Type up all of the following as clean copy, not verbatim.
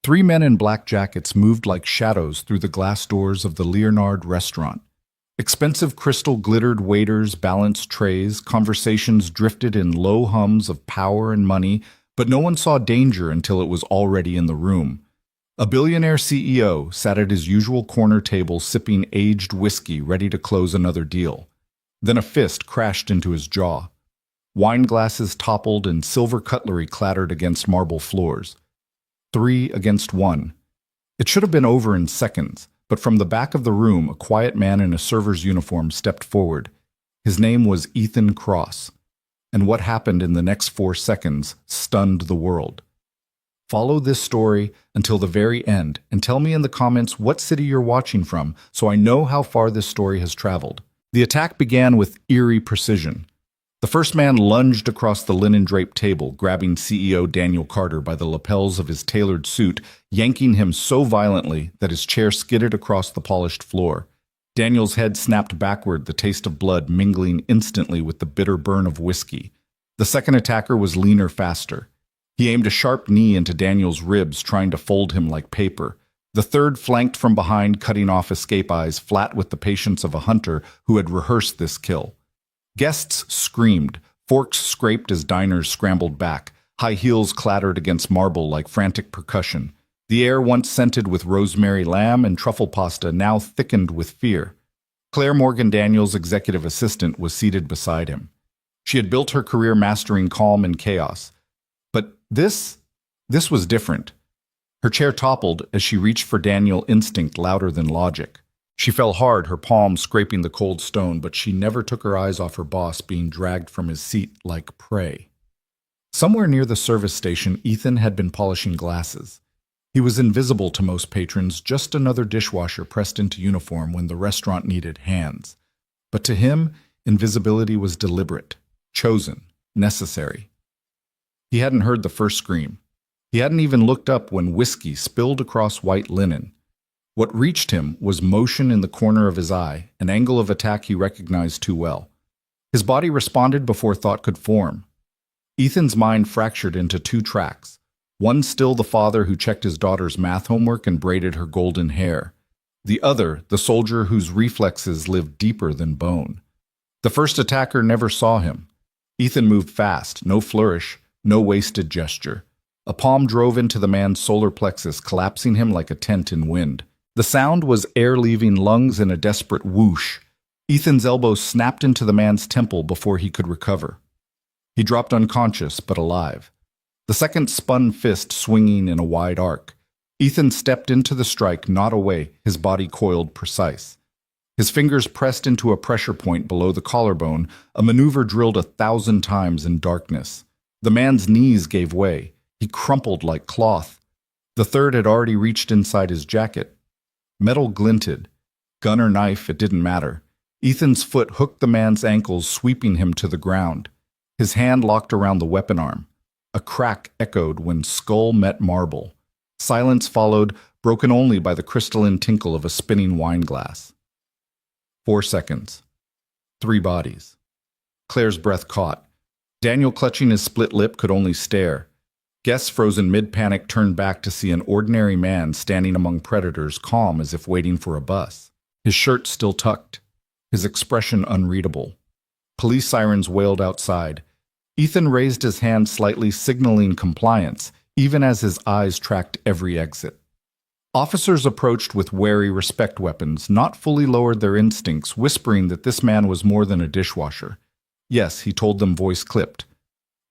Three men in black jackets moved like shadows through the glass doors of the Leonard restaurant. Expensive crystal glittered waiters balanced trays, conversations drifted in low hums of power and money, but no one saw danger until it was already in the room. A billionaire CEO sat at his usual corner table sipping aged whiskey ready to close another deal. Then a fist crashed into his jaw. Wine glasses toppled and silver cutlery clattered against marble floors. 3 against 1. It should have been over in seconds, but from the back of the room, a quiet man in a server's uniform stepped forward. His name was Ethan Cross, and what happened in the next 4 seconds stunned the world. Follow this story until the very end and tell me in the comments what city you're watching from so I know how far this story has traveled. The attack began with eerie precision. The first man lunged across the linen-draped table, grabbing CEO Daniel Carter by the lapels of his tailored suit, yanking him so violently that his chair skidded across the polished floor. Daniel's head snapped backward, the taste of blood mingling instantly with the bitter burn of whiskey. The second attacker was leaner, faster. He aimed a sharp knee into Daniel's ribs, trying to fold him like paper. The third flanked from behind, cutting off escape eyes, flat with the patience of a hunter who had rehearsed this kill. Guests screamed, forks scraped as diners scrambled back, high heels clattered against marble like frantic percussion. The air once scented with rosemary lamb and truffle pasta now thickened with fear. Claire Morgan Daniels' executive assistant was seated beside him. She had built her career mastering calm in chaos. But this was different. Her chair toppled as she reached for Daniel, instinct louder than logic. She fell hard, her palm scraping the cold stone, but she never took her eyes off her boss being dragged from his seat like prey. Somewhere near the service station, Ethan had been polishing glasses. He was invisible to most patrons, just another dishwasher pressed into uniform when the restaurant needed hands. But to him, invisibility was deliberate, chosen, necessary. He hadn't heard the first scream. He hadn't even looked up when whiskey spilled across white linen. What reached him was motion in the corner of his eye, an angle of attack he recognized too well. His body responded before thought could form. Ethan's mind fractured into 2 tracks. One still the father who checked his daughter's math homework and braided her golden hair. The other, the soldier whose reflexes lived deeper than bone. The first attacker never saw him. Ethan moved fast, no flourish, no wasted gesture. A palm drove into the man's solar plexus, collapsing him like a tent in wind. The sound was air leaving lungs in a desperate whoosh. Ethan's elbow snapped into the man's temple before he could recover. He dropped unconscious, but alive. The second spun fist swinging in a wide arc. Ethan stepped into the strike, not away, his body coiled precise. His fingers pressed into a pressure point below the collarbone, a maneuver drilled 1,000 times in darkness. The man's knees gave way. He crumpled like cloth. The third had already reached inside his jacket. Metal glinted. Gun or knife, it didn't matter. Ethan's foot hooked the man's ankles, sweeping him to the ground. His hand locked around the weapon arm. A crack echoed when skull met marble. Silence followed, broken only by the crystalline tinkle of a spinning wine glass. 4 seconds. 3 bodies. Claire's breath caught. Daniel, clutching his split lip, could only stare. Guests frozen mid-panic turned back to see an ordinary man standing among predators, calm as if waiting for a bus. His shirt still tucked, his expression unreadable. Police sirens wailed outside. Ethan raised his hand slightly, signaling compliance, even as his eyes tracked every exit. Officers approached with wary respect weapons, not fully lowered their instincts, whispering that this man was more than a dishwasher. Yes, he told them, voice clipped.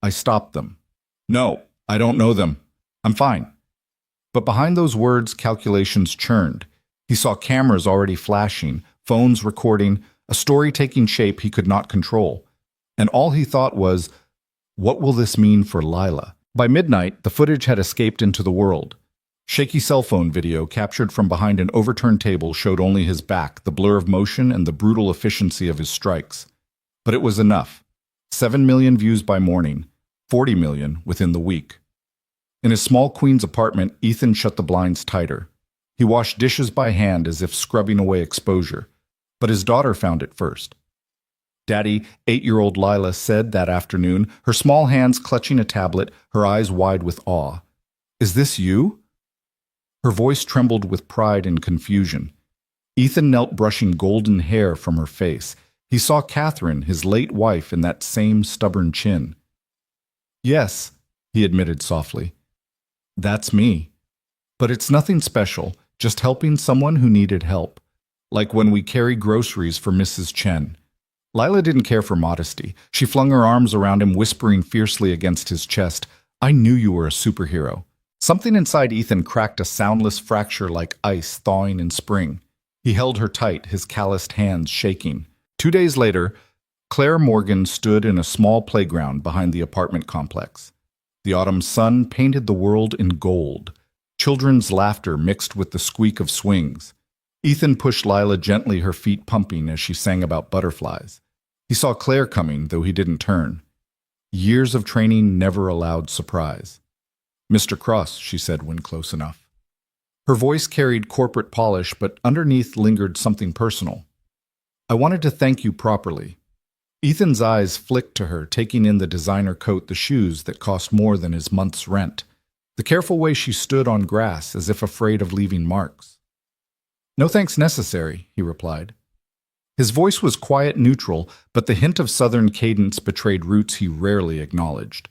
I stopped them. No. I don't know them. I'm fine. But behind those words, calculations churned. He saw cameras already flashing, phones recording, a story taking shape he could not control. And all he thought was, what will this mean for Lila? By midnight, the footage had escaped into the world. Shaky cell phone video captured from behind an overturned table showed only his back, the blur of motion, and the brutal efficiency of his strikes. But it was enough. 7 million views by morning. 40 million within the week. In his small Queens apartment, Ethan shut the blinds tighter. He washed dishes by hand as if scrubbing away exposure. But his daughter found it first. Daddy, 8-year-old Lila said that afternoon, her small hands clutching a tablet, her eyes wide with awe. Is this you? Her voice trembled with pride and confusion. Ethan knelt brushing golden hair from her face. He saw Catherine, his late wife, in that same stubborn chin. "Yes," he admitted softly. "That's me. But it's nothing special, just helping someone who needed help. Like when we carry groceries for Mrs. Chen." Lila didn't care for modesty. She flung her arms around him, whispering fiercely against his chest, "I knew you were a superhero." Something inside Ethan cracked a soundless fracture like ice thawing in spring. He held her tight, his calloused hands shaking. 2 days later, Claire Morgan stood in a small playground behind the apartment complex. The autumn sun painted the world in gold. Children's laughter mixed with the squeak of swings. Ethan pushed Lila gently, her feet pumping as she sang about butterflies. He saw Claire coming, though he didn't turn. Years of training never allowed surprise. "Mr. Cross," she said when close enough. Her voice carried corporate polish, but underneath lingered something personal. "I wanted to thank you properly." Ethan's eyes flicked to her, taking in the designer coat, the shoes that cost more than his month's rent, the careful way she stood on grass as if afraid of leaving marks. "No thanks necessary," he replied. His voice was quiet, neutral, but the hint of southern cadence betrayed roots he rarely acknowledged.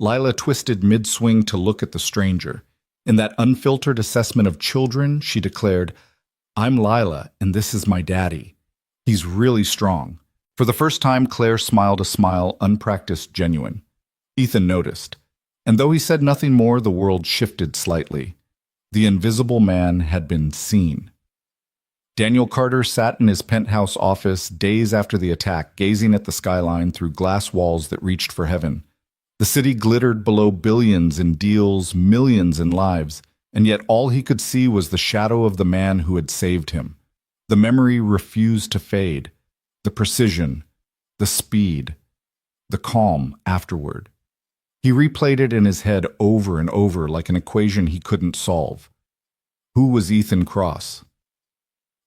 Lila twisted mid-swing to look at the stranger. In that unfiltered assessment of children, she declared, "I'm Lila, and this is my daddy. He's really strong." For the first time, Claire smiled a smile unpracticed, genuine. Ethan noticed, and though he said nothing more, the world shifted slightly. The invisible man had been seen. Daniel Carter sat in his penthouse office days after the attack, gazing at the skyline through glass walls that reached for heaven. The city glittered below, billions in deals, millions in lives, and yet all he could see was the shadow of the man who had saved him. The memory refused to fade. The precision, the speed, the calm afterward. He replayed it in his head over and over like an equation he couldn't solve. Who was Ethan Cross?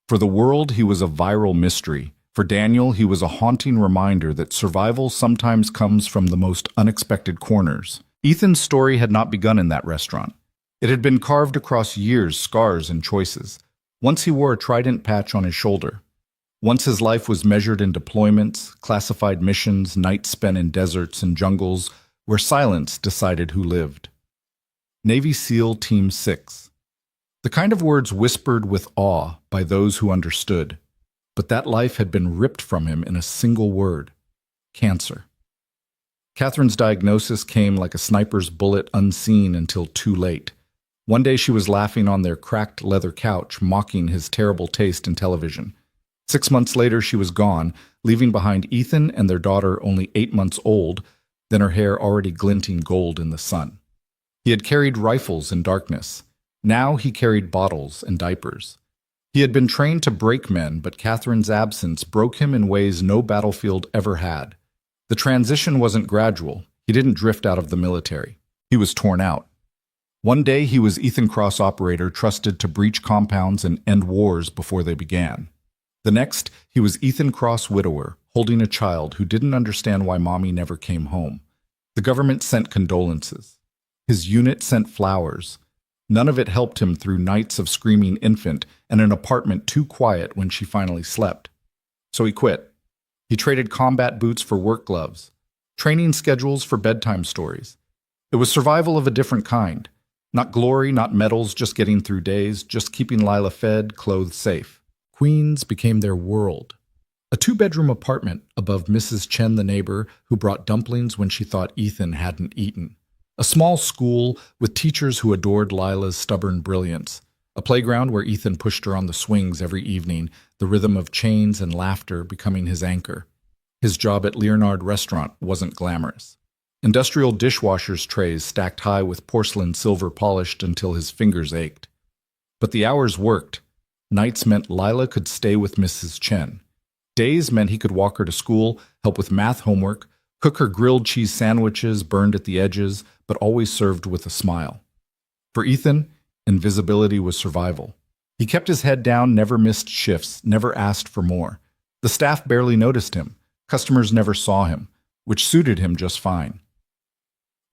For the world, he was a viral mystery. For Daniel, he was a haunting reminder that survival sometimes comes from the most unexpected corners. Ethan's story had not begun in that restaurant. It had been carved across years, scars, and choices. Once he wore a trident patch on his shoulder. Once his life was measured in deployments, classified missions, nights spent in deserts and jungles where silence decided who lived. Navy SEAL Team 6. The kind of words whispered with awe by those who understood. But that life had been ripped from him in a single word: cancer. Catherine's diagnosis came like a sniper's bullet, unseen until too late. One day she was laughing on their cracked leather couch, mocking his terrible taste in television. 6 months later she was gone, leaving behind Ethan and their daughter only 8 months old, then her hair already glinting gold in the sun. He had carried rifles in darkness. Now he carried bottles and diapers. He had been trained to break men, but Catherine's absence broke him in ways no battlefield ever had. The transition wasn't gradual. He didn't drift out of the military. He was torn out. One day he was Ethan Cross operator trusted to breach compounds and end wars before they began. The next, he was Ethan Cross widower, holding a child who didn't understand why mommy never came home. The government sent condolences. His unit sent flowers. None of it helped him through nights of screaming infant and an apartment too quiet when she finally slept. So he quit. He traded combat boots for work gloves, training schedules for bedtime stories. It was survival of a different kind. Not glory, not medals, just getting through days, just keeping Lila fed, clothed, safe. Queens became their world. A 2-bedroom apartment above Mrs. Chen, the neighbor, who brought dumplings when she thought Ethan hadn't eaten. A small school with teachers who adored Lila's stubborn brilliance. A playground where Ethan pushed her on the swings every evening, the rhythm of chains and laughter becoming his anchor. His job at Leonard Restaurant wasn't glamorous. Industrial dishwashers' trays stacked high with porcelain silver polished until his fingers ached. But the hours worked. Nights meant Lila could stay with Mrs. Chen. Days meant he could walk her to school, help with math homework, cook her grilled cheese sandwiches burned at the edges, but always served with a smile. For Ethan, invisibility was survival. He kept his head down, never missed shifts, never asked for more. The staff barely noticed him. Customers never saw him, which suited him just fine.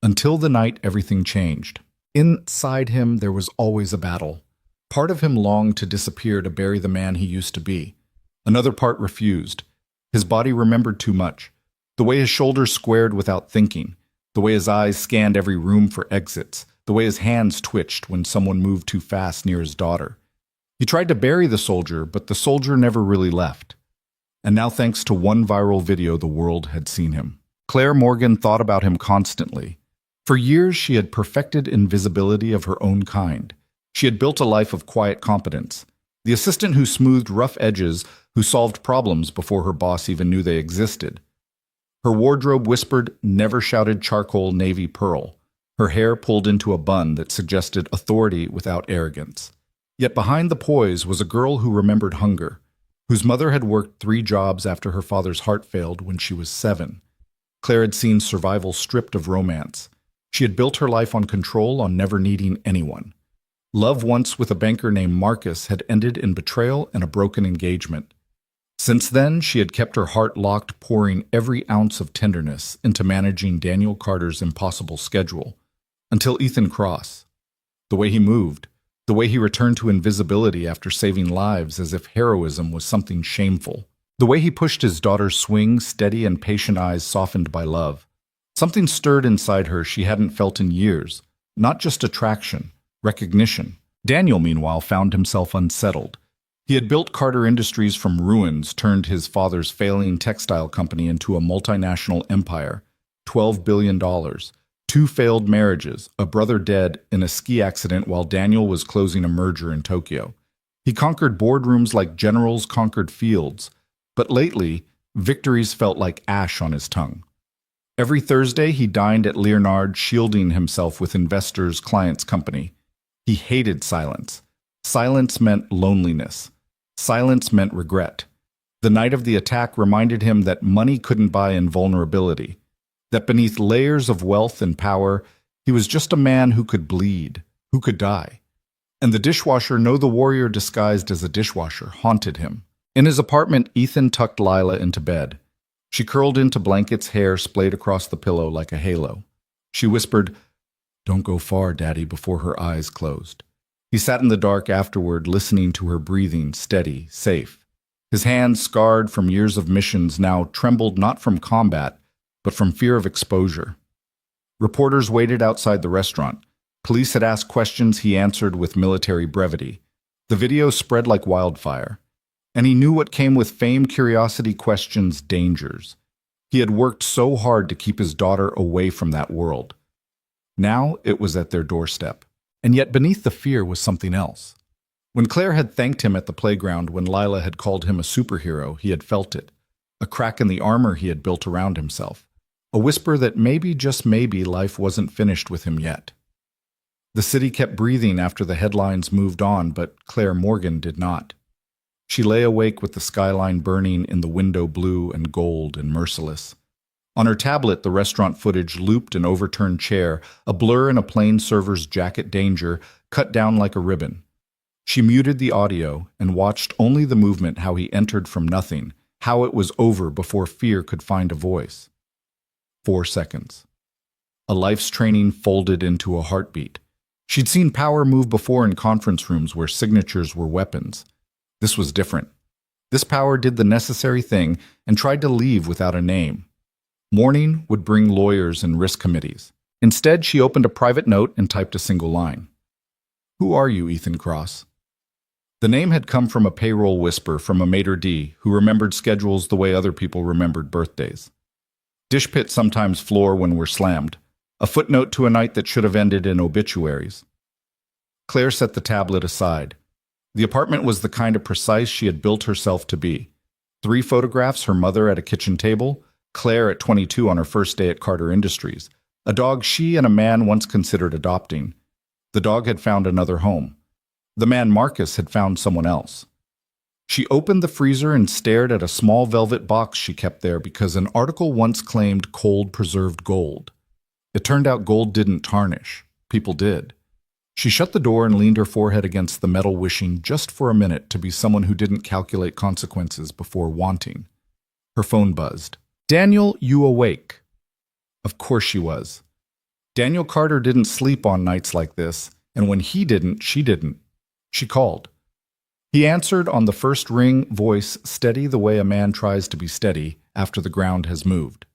Until the night everything changed. Inside him there was always a battle. Part of him longed to disappear to bury the man he used to be. Another part refused. His body remembered too much. The way his shoulders squared without thinking, the way his eyes scanned every room for exits, the way his hands twitched when someone moved too fast near his daughter. He tried to bury the soldier, but the soldier never really left. And now, thanks to one viral video, the world had seen him. Claire Morgan thought about him constantly. For years, she had perfected invisibility of her own kind. She had built a life of quiet competence. The assistant who smoothed rough edges, who solved problems before her boss even knew they existed. Her wardrobe whispered, never shouted charcoal navy pearl. Her hair pulled into a bun that suggested authority without arrogance. Yet behind the poise was a girl who remembered hunger, whose mother had worked 3 jobs after her father's heart failed when she was 7. Claire had seen survival stripped of romance. She had built her life on control, on never needing anyone. Love once with a banker named Marcus had ended in betrayal and a broken engagement. Since then, she had kept her heart locked, pouring every ounce of tenderness into managing Daniel Carter's impossible schedule. Until Ethan Cross. The way he moved, the way he returned to invisibility after saving lives as if heroism was something shameful. The way he pushed his daughter's swing, steady and patient eyes softened by love. Something stirred inside her she hadn't felt in years. Not just attraction, recognition. Daniel, meanwhile, found himself unsettled. He had built Carter Industries from ruins, turned his father's failing textile company into a multinational empire. $12 billion. 2 failed marriages, a brother dead in a ski accident while Daniel was closing a merger in Tokyo. He conquered boardrooms like generals conquered fields. But lately, victories felt like ash on his tongue. Every Thursday, he dined at Leonard, shielding himself with investors' clients' company. He hated silence. Silence meant loneliness. Silence meant regret. The night of the attack reminded him that money couldn't buy invulnerability, that beneath layers of wealth and power, he was just a man who could bleed, who could die. And the dishwasher, no, the warrior disguised as a dishwasher, haunted him. In his apartment, Ethan tucked Lila into bed. She curled into blankets, hair splayed across the pillow like a halo. She whispered, "Don't go far, Daddy," before her eyes closed. He sat in the dark afterward, listening to her breathing, steady, safe. His hands, scarred from years of missions, now trembled not from combat, but from fear of exposure. Reporters waited outside the restaurant. Police had asked questions he answered with military brevity. The video spread like wildfire. And he knew what came with fame, curiosity, questions, dangers. He had worked so hard to keep his daughter away from that world. Now it was at their doorstep. And yet beneath the fear was something else. When Claire had thanked him at the playground, when Lila had called him a superhero, he had felt it. A crack in the armor he had built around himself. A whisper that maybe, just maybe, life wasn't finished with him yet. The city kept breathing after the headlines moved on, but Claire Morgan did not. She lay awake with the skyline burning in the window, blue and gold and merciless. On her tablet, the restaurant footage looped an overturned chair, a blur in a plain server's jacket, danger, cut down like a ribbon. She muted the audio and watched only the movement, how he entered from nothing, how it was over before fear could find a voice. 4 seconds. A life's training folded into a heartbeat. She'd seen power move before in conference rooms where signatures were weapons. This was different. This power did the necessary thing and tried to leave without a name. Morning would bring lawyers and risk committees. Instead, she opened a private note and typed a single line. "Who are you, Ethan Cross?" The name had come from a payroll whisper from a maitre d' who remembered schedules the way other people remembered birthdays. Dish pit sometimes floor when we're slammed. A footnote to a night that should have ended in obituaries. Claire set the tablet aside. The apartment was the kind of precise she had built herself to be. 3 photographs, her mother at a kitchen table, Claire at 22 on her first day at Carter Industries, a dog she and a man once considered adopting. The dog had found another home. The man, Marcus, had found someone else. She opened the freezer and stared at a small velvet box she kept there because an article once claimed cold preserved gold. It turned out gold didn't tarnish. People did. She shut the door and leaned her forehead against the metal, wishing just for a minute to be someone who didn't calculate consequences before wanting. Her phone buzzed. "Daniel, you awake?" Of course she was. Daniel Carter didn't sleep on nights like this, and when he didn't, she didn't. She called. He answered on the first ring, voice steady the way a man tries to be steady after the ground has moved.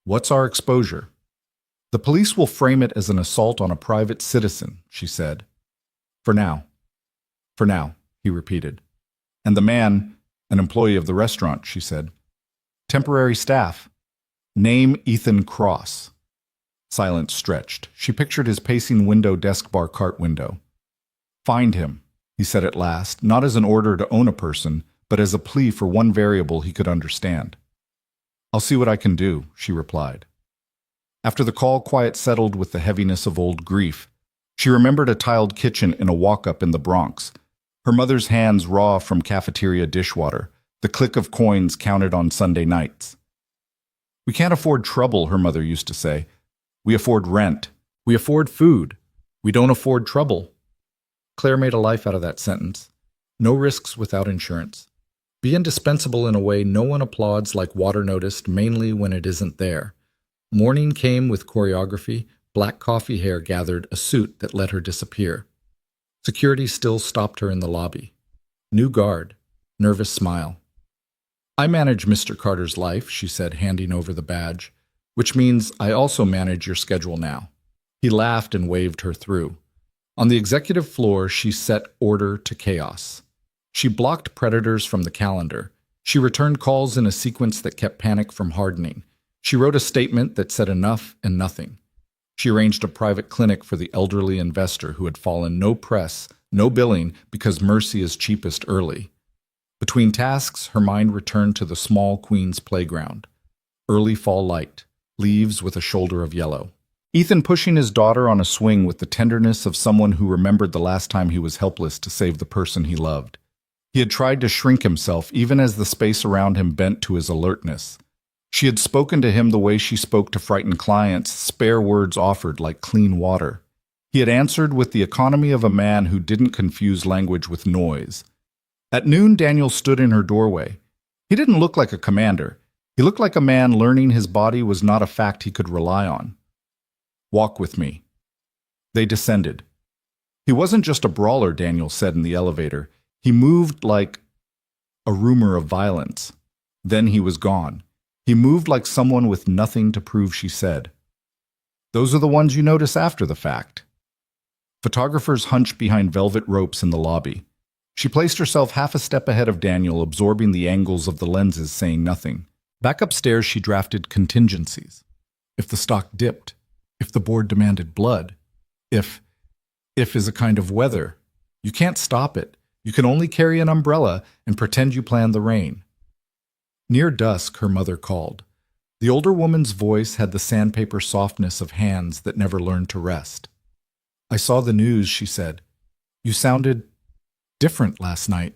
What's our exposure? The police will frame it as an assault on a private citizen, she said. For now. For now, he repeated. And the man, an employee of the restaurant, she said. Temporary staff. Name Ethan Cross. Silence stretched. She pictured his pacing window desk bar cart window. Find him, he said at last, not as an order to own a person, but as a plea for one variable he could understand. I'll see what I can do, she replied. After the call, quiet settled with the heaviness of old grief. She remembered a tiled kitchen in a walk-up in the Bronx, her mother's hands raw from cafeteria dishwater, the click of coins counted on Sunday nights. We can't afford trouble, her mother used to say. We afford rent. We afford food. We don't afford trouble. Claire made a life out of that sentence. No risks without insurance. Be indispensable in a way no one applauds like water noticed, mainly when it isn't there. Morning came with choreography, black coffee hair gathered a suit that let her disappear. Security still stopped her in the lobby. New guard, nervous smile. I manage Mr. Carter's life, she said, handing over the badge, which means I also manage your schedule now. He laughed and waved her through. On the executive floor, she set order to chaos. She blocked predators from the calendar. She returned calls in a sequence that kept panic from hardening. She wrote a statement that said enough and nothing. She arranged a private clinic for the elderly investor who had fallen no press, no billing, because mercy is cheapest early. Between tasks, her mind returned to the small Queen's playground. Early fall light, leaves with a shoulder of yellow. Ethan pushing his daughter on a swing with the tenderness of someone who remembered the last time he was helpless to save the person he loved. He had tried to shrink himself even as the space around him bent to his alertness. She had spoken to him the way she spoke to frightened clients, spare words offered like clean water. He had answered with the economy of a man who didn't confuse language with noise. At noon, Daniel stood in her doorway. He didn't look like a commander. He looked like a man learning his body was not a fact he could rely on. Walk with me. They descended. He wasn't just a brawler, Daniel said in the elevator. He moved like a rumor of violence. Then he was gone. He moved like someone with nothing to prove, she said. Those are the ones you notice after the fact. Photographers hunched behind velvet ropes in the lobby. She placed herself half a step ahead of Daniel, absorbing the angles of the lenses, saying nothing. Back upstairs, she drafted contingencies. If the stock dipped, if the board demanded blood, if is a kind of weather. You can't stop it. You can only carry an umbrella and pretend you planned the rain. Near dusk, her mother called. The older woman's voice had the sandpaper softness of hands that never learned to rest. I saw the news, she said. You sounded different last night.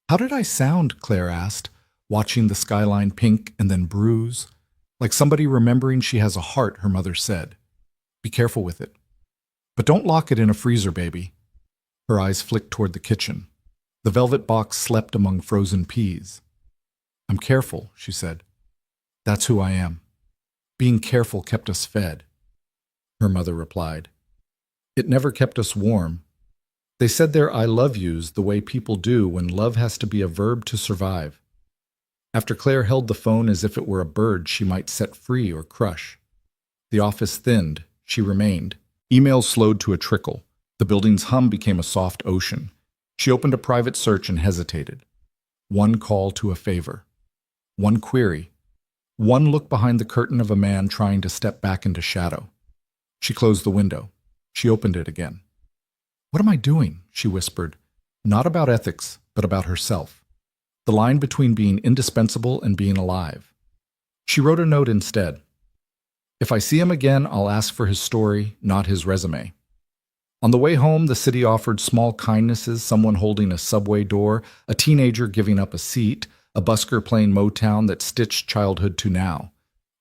How did I sound? Claire asked, watching the skyline pink and then bruise. Like somebody remembering she has a heart, her mother said. Be careful with it. But don't lock it in a freezer, baby. Her eyes flicked toward the kitchen. The velvet box slept among frozen peas. I'm careful, she said. That's who I am. Being careful kept us fed. Her mother replied. It never kept us warm. They said their I love yous the way people do when love has to be a verb to survive. After Claire held the phone as if it were a bird she might set free or crush. The office thinned. She remained. Emails slowed to a trickle. The building's hum became a soft ocean. She opened a private search and hesitated. One call to a favor. One query. One look behind the curtain of a man trying to step back into shadow. She closed the window. She opened it again. What am I doing? She whispered. Not about ethics, but about herself. The line between being indispensable and being alive. She wrote a note instead. If I see him again, I'll ask for his story, not his resume. On the way home, the city offered small kindnesses, someone holding a subway door, a teenager giving up a seat, a busker playing Motown that stitched childhood to now.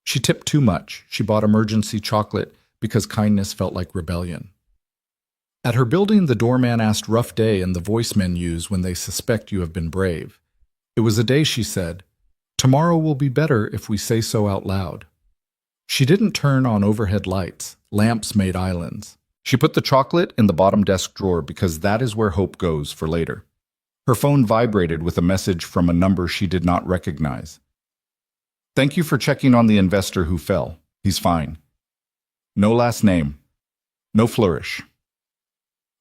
She tipped too much. She bought emergency chocolate because kindness felt like rebellion. At her building, the doorman asked rough day and the voicemen use when they suspect you have been brave. It was a day, she said. Tomorrow will be better if we say so out loud. She didn't turn on overhead lights. Lamps made islands. She put the chocolate in the bottom desk drawer because that is where hope goes for later. Her phone vibrated with a message from a number she did not recognize. "Thank you for checking on the investor who fell. He's fine." No last name. No flourish.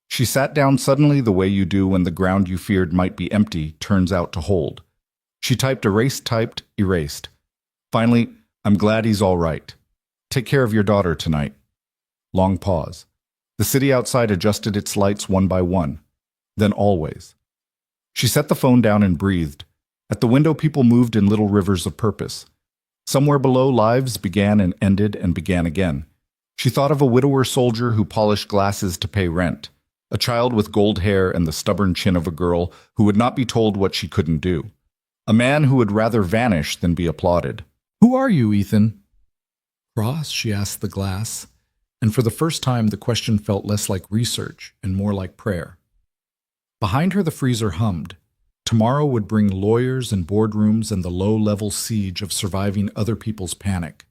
She sat down suddenly the way you do when the ground you feared might be empty turns out to hold. She typed erased, typed erased. Finally, "I'm glad he's all right. Take care of your daughter tonight." Long pause. The city outside adjusted its lights one by one. Then always. She set the phone down and breathed. At the window, people moved in little rivers of purpose. Somewhere below, lives began and ended and began again. She thought of a widower soldier who polished glasses to pay rent, a child with gold hair and the stubborn chin of a girl who would not be told what she couldn't do, a man who would rather vanish than be applauded. "Who are you, Ethan?" "Cross," she asked the glass, and for the first time the question felt less like research and more like prayer. Behind her the freezer hummed. Tomorrow would bring lawyers and boardrooms and the low-level siege of surviving other people's panic.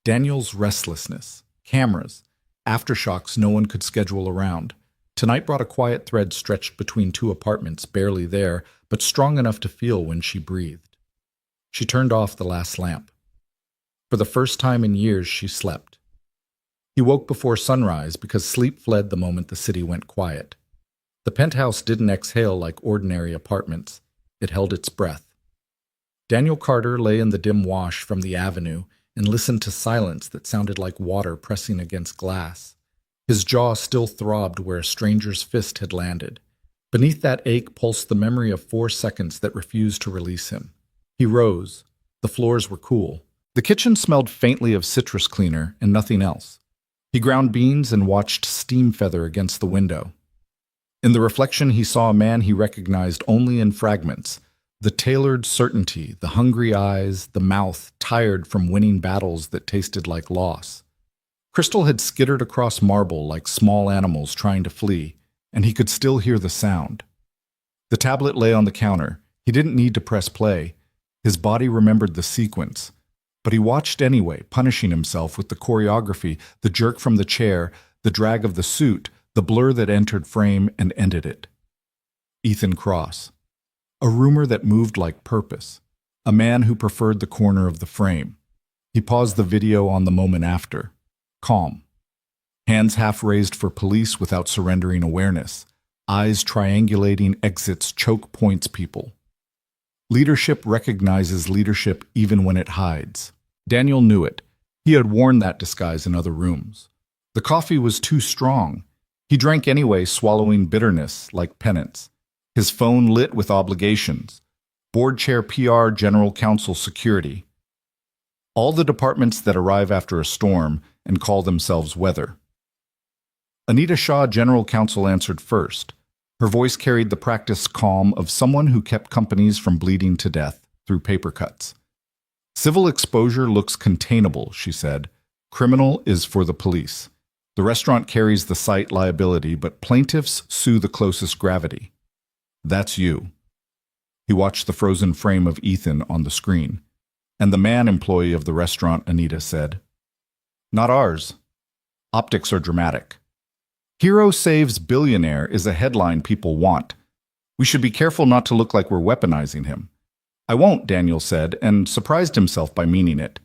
Daniel's restlessness, cameras, aftershocks no one could schedule around. Tonight brought a quiet thread stretched between two apartments, barely there, but strong enough to feel when she breathed. She turned off the last lamp. For the first time in years, she slept. He woke before sunrise because sleep fled the moment the city went quiet. The penthouse didn't exhale like ordinary apartments. It held its breath. Daniel Carter lay in the dim wash from the avenue and listened to silence that sounded like water pressing against glass. His jaw still throbbed where a stranger's fist had landed. Beneath that ache pulsed the memory of 4 seconds that refused to release him. He rose. The floors were cool. The kitchen smelled faintly of citrus cleaner and nothing else. He ground beans and watched steam feather against the window. In the reflection, he saw a man he recognized only in fragments. The tailored certainty, the hungry eyes, the mouth tired from winning battles that tasted like loss. Crystal had skittered across marble like small animals trying to flee, and he could still hear the sound. The tablet lay on the counter. He didn't need to press play. His body remembered the sequence. But he watched anyway, punishing himself with the choreography, the jerk from the chair, the drag of the suit, the blur that entered frame and ended it. Ethan Cross. A rumor that moved like purpose. A man who preferred the corner of the frame. He paused the video on the moment after. Calm. Hands half raised for police without surrendering awareness. Eyes triangulating exits, choke points people. Leadership recognizes leadership even when it hides. Daniel knew it. He had worn that disguise in other rooms. The coffee was too strong. He drank anyway, swallowing bitterness like penance. His phone lit with obligations. Board chair, PR, general counsel, security. All the departments that arrive after a storm and call themselves weather. Anita Shaw, general counsel, answered first. Her voice carried the practiced calm of someone who kept companies from bleeding to death through paper cuts. "Civil exposure looks containable," she said. "Criminal is for the police. The restaurant carries the site liability, but plaintiffs sue the closest gravity. That's you." He watched the frozen frame of Ethan on the screen. "And the man employee of the restaurant," Anita said. "Not ours. Optics are dramatic. Hero saves billionaire is a headline people want. We should be careful not to look like we're weaponizing him." "I won't," Daniel said, and surprised himself by meaning it.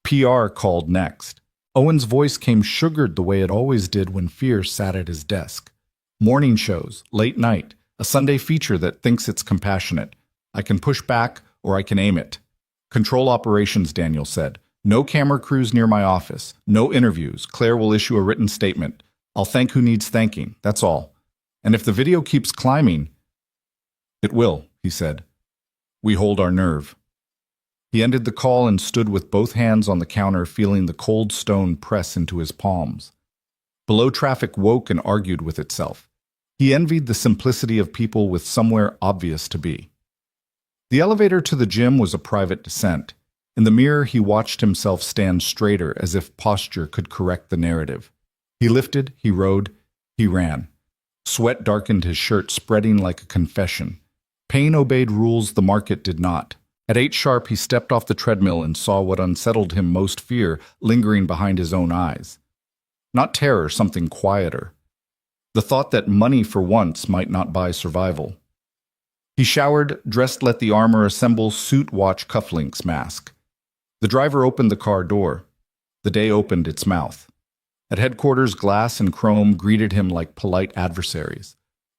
PR called next. Owen's voice came sugared the way it always did when Fear sat at his desk. "Morning shows, late night, a Sunday feature that thinks it's compassionate. I can push back or I can aim it." "Control operations," Daniel said. "No camera crews near my office. No interviews. Claire will issue a written statement. I'll thank who needs thanking. That's all. And if the video keeps climbing..." "It will," he said. "We hold our nerve." He ended the call and stood with both hands on the counter, feeling the cold stone press into his palms. Below, traffic woke and argued with itself. He envied the simplicity of people with somewhere obvious to be. The elevator to the gym was a private descent. In the mirror, he watched himself stand straighter as if posture could correct the narrative. He lifted, he rode, he ran. Sweat darkened his shirt, spreading like a confession. Pain obeyed rules the market did not. At 8 sharp, he stepped off the treadmill and saw what unsettled him most: fear lingering behind his own eyes. Not terror, something quieter. The thought that money for once might not buy survival. He showered, dressed, let the armor assemble, suit, watch, cufflinks, mask. The driver opened the car door. The day opened its mouth. At headquarters, glass and chrome greeted him like polite adversaries.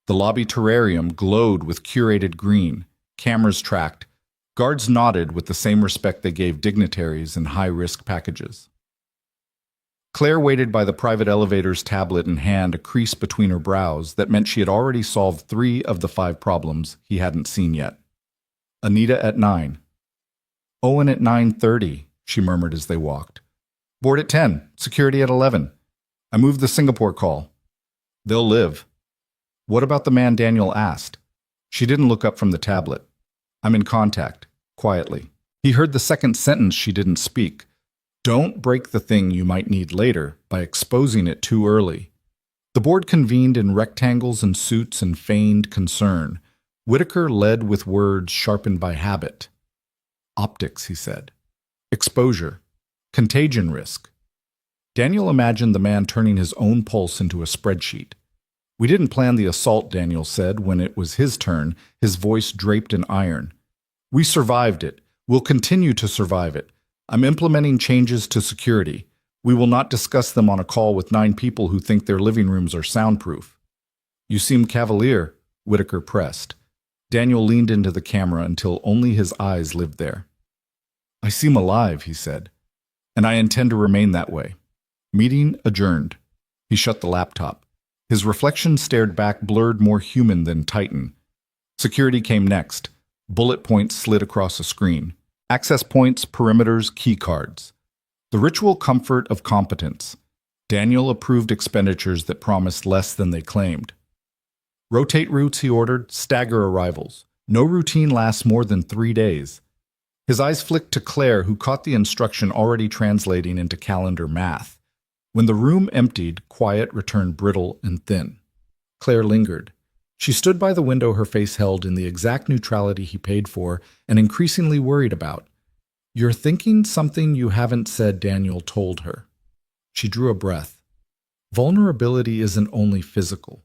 The lobby terrarium glowed with curated green. Cameras tracked. Guards nodded with the same respect they gave dignitaries in high-risk packages. Claire waited by the private elevator's tablet in hand, a crease between her brows that meant she had already solved 3 of the 5 problems he hadn't seen yet. Anita at 9. Owen at 9:30, she murmured as they walked. Board at 10, security at 11. I moved the Singapore call. They'll live. What about the man Daniel asked? She didn't look up from the tablet. I'm in contact, quietly. He heard the second sentence she didn't speak. Don't break the thing you might need later by exposing it too early. The board convened in rectangles and suits and feigned concern. Whitaker led with words sharpened by habit. Optics, he said. Exposure. Contagion risk. Daniel imagined the man turning his own pulse into a spreadsheet. We didn't plan the assault, Daniel said when it was his turn, his voice draped in iron. We survived it. We'll continue to survive it. I'm implementing changes to security. We will not discuss them on a call with 9 people who think their living rooms are soundproof. You seem cavalier, Whitaker pressed. Daniel leaned into the camera until only his eyes lived there. I seem alive, he said, and I intend to remain that way. Meeting adjourned. He shut the laptop. His reflection stared back, blurred, more human than Titan. Security came next. Bullet points slid across a screen. Access points, perimeters, key cards. The ritual comfort of competence. Daniel approved expenditures that promised less than they claimed. Rotate routes, he ordered, stagger arrivals. No routine lasts more than 3 days. His eyes flicked to Claire, who caught the instruction already translating into calendar math. When the room emptied, quiet returned brittle and thin. Claire lingered. She stood by the window, her face held in the exact neutrality he paid for and increasingly worried about. You're thinking something you haven't said, Daniel told her. She drew a breath. Vulnerability isn't only physical.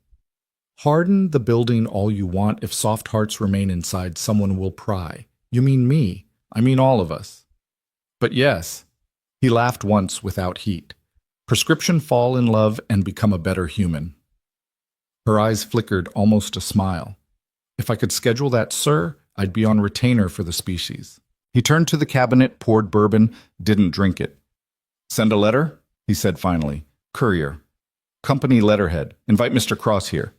Harden the building all you want. If soft hearts remain inside, someone will pry. You mean me? I mean all of us. But yes, he laughed once without heat. Prescription: fall in love and become a better human. Her eyes flickered, almost a smile. If I could schedule that, sir, I'd be on retainer for the species. He turned to the cabinet, poured bourbon, didn't drink it. Send a letter? He said finally. Courier. Company letterhead. Invite Mr. Cross here.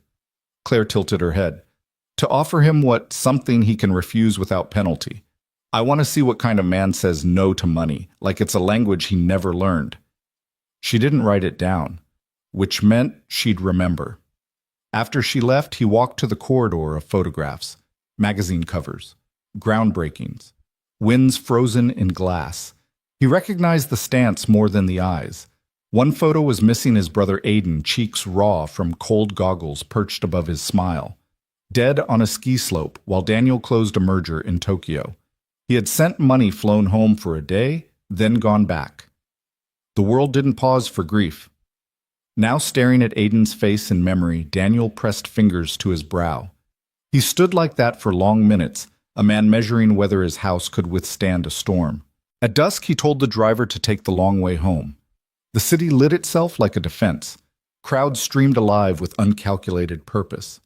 Claire tilted her head. To offer him what? Something he can refuse without penalty. I want to see what kind of man says no to money, like it's a language he never learned. She didn't write it down, which meant she'd remember. After she left, he walked to the corridor of photographs, magazine covers, groundbreakings, winds frozen in glass. He recognized the stance more than the eyes. One photo was missing his brother Aiden, cheeks raw from cold goggles perched above his smile. Dead on a ski slope while Daniel closed a merger in Tokyo. He had sent money flown home for a day, then gone back. The world didn't pause for grief. Now staring at Aiden's face in memory, Daniel pressed fingers to his brow. He stood like that for long minutes, a man measuring whether his house could withstand a storm. At dusk, he told the driver to take the long way home. The city lit itself like a defense. Crowds streamed alive with uncalculated purpose.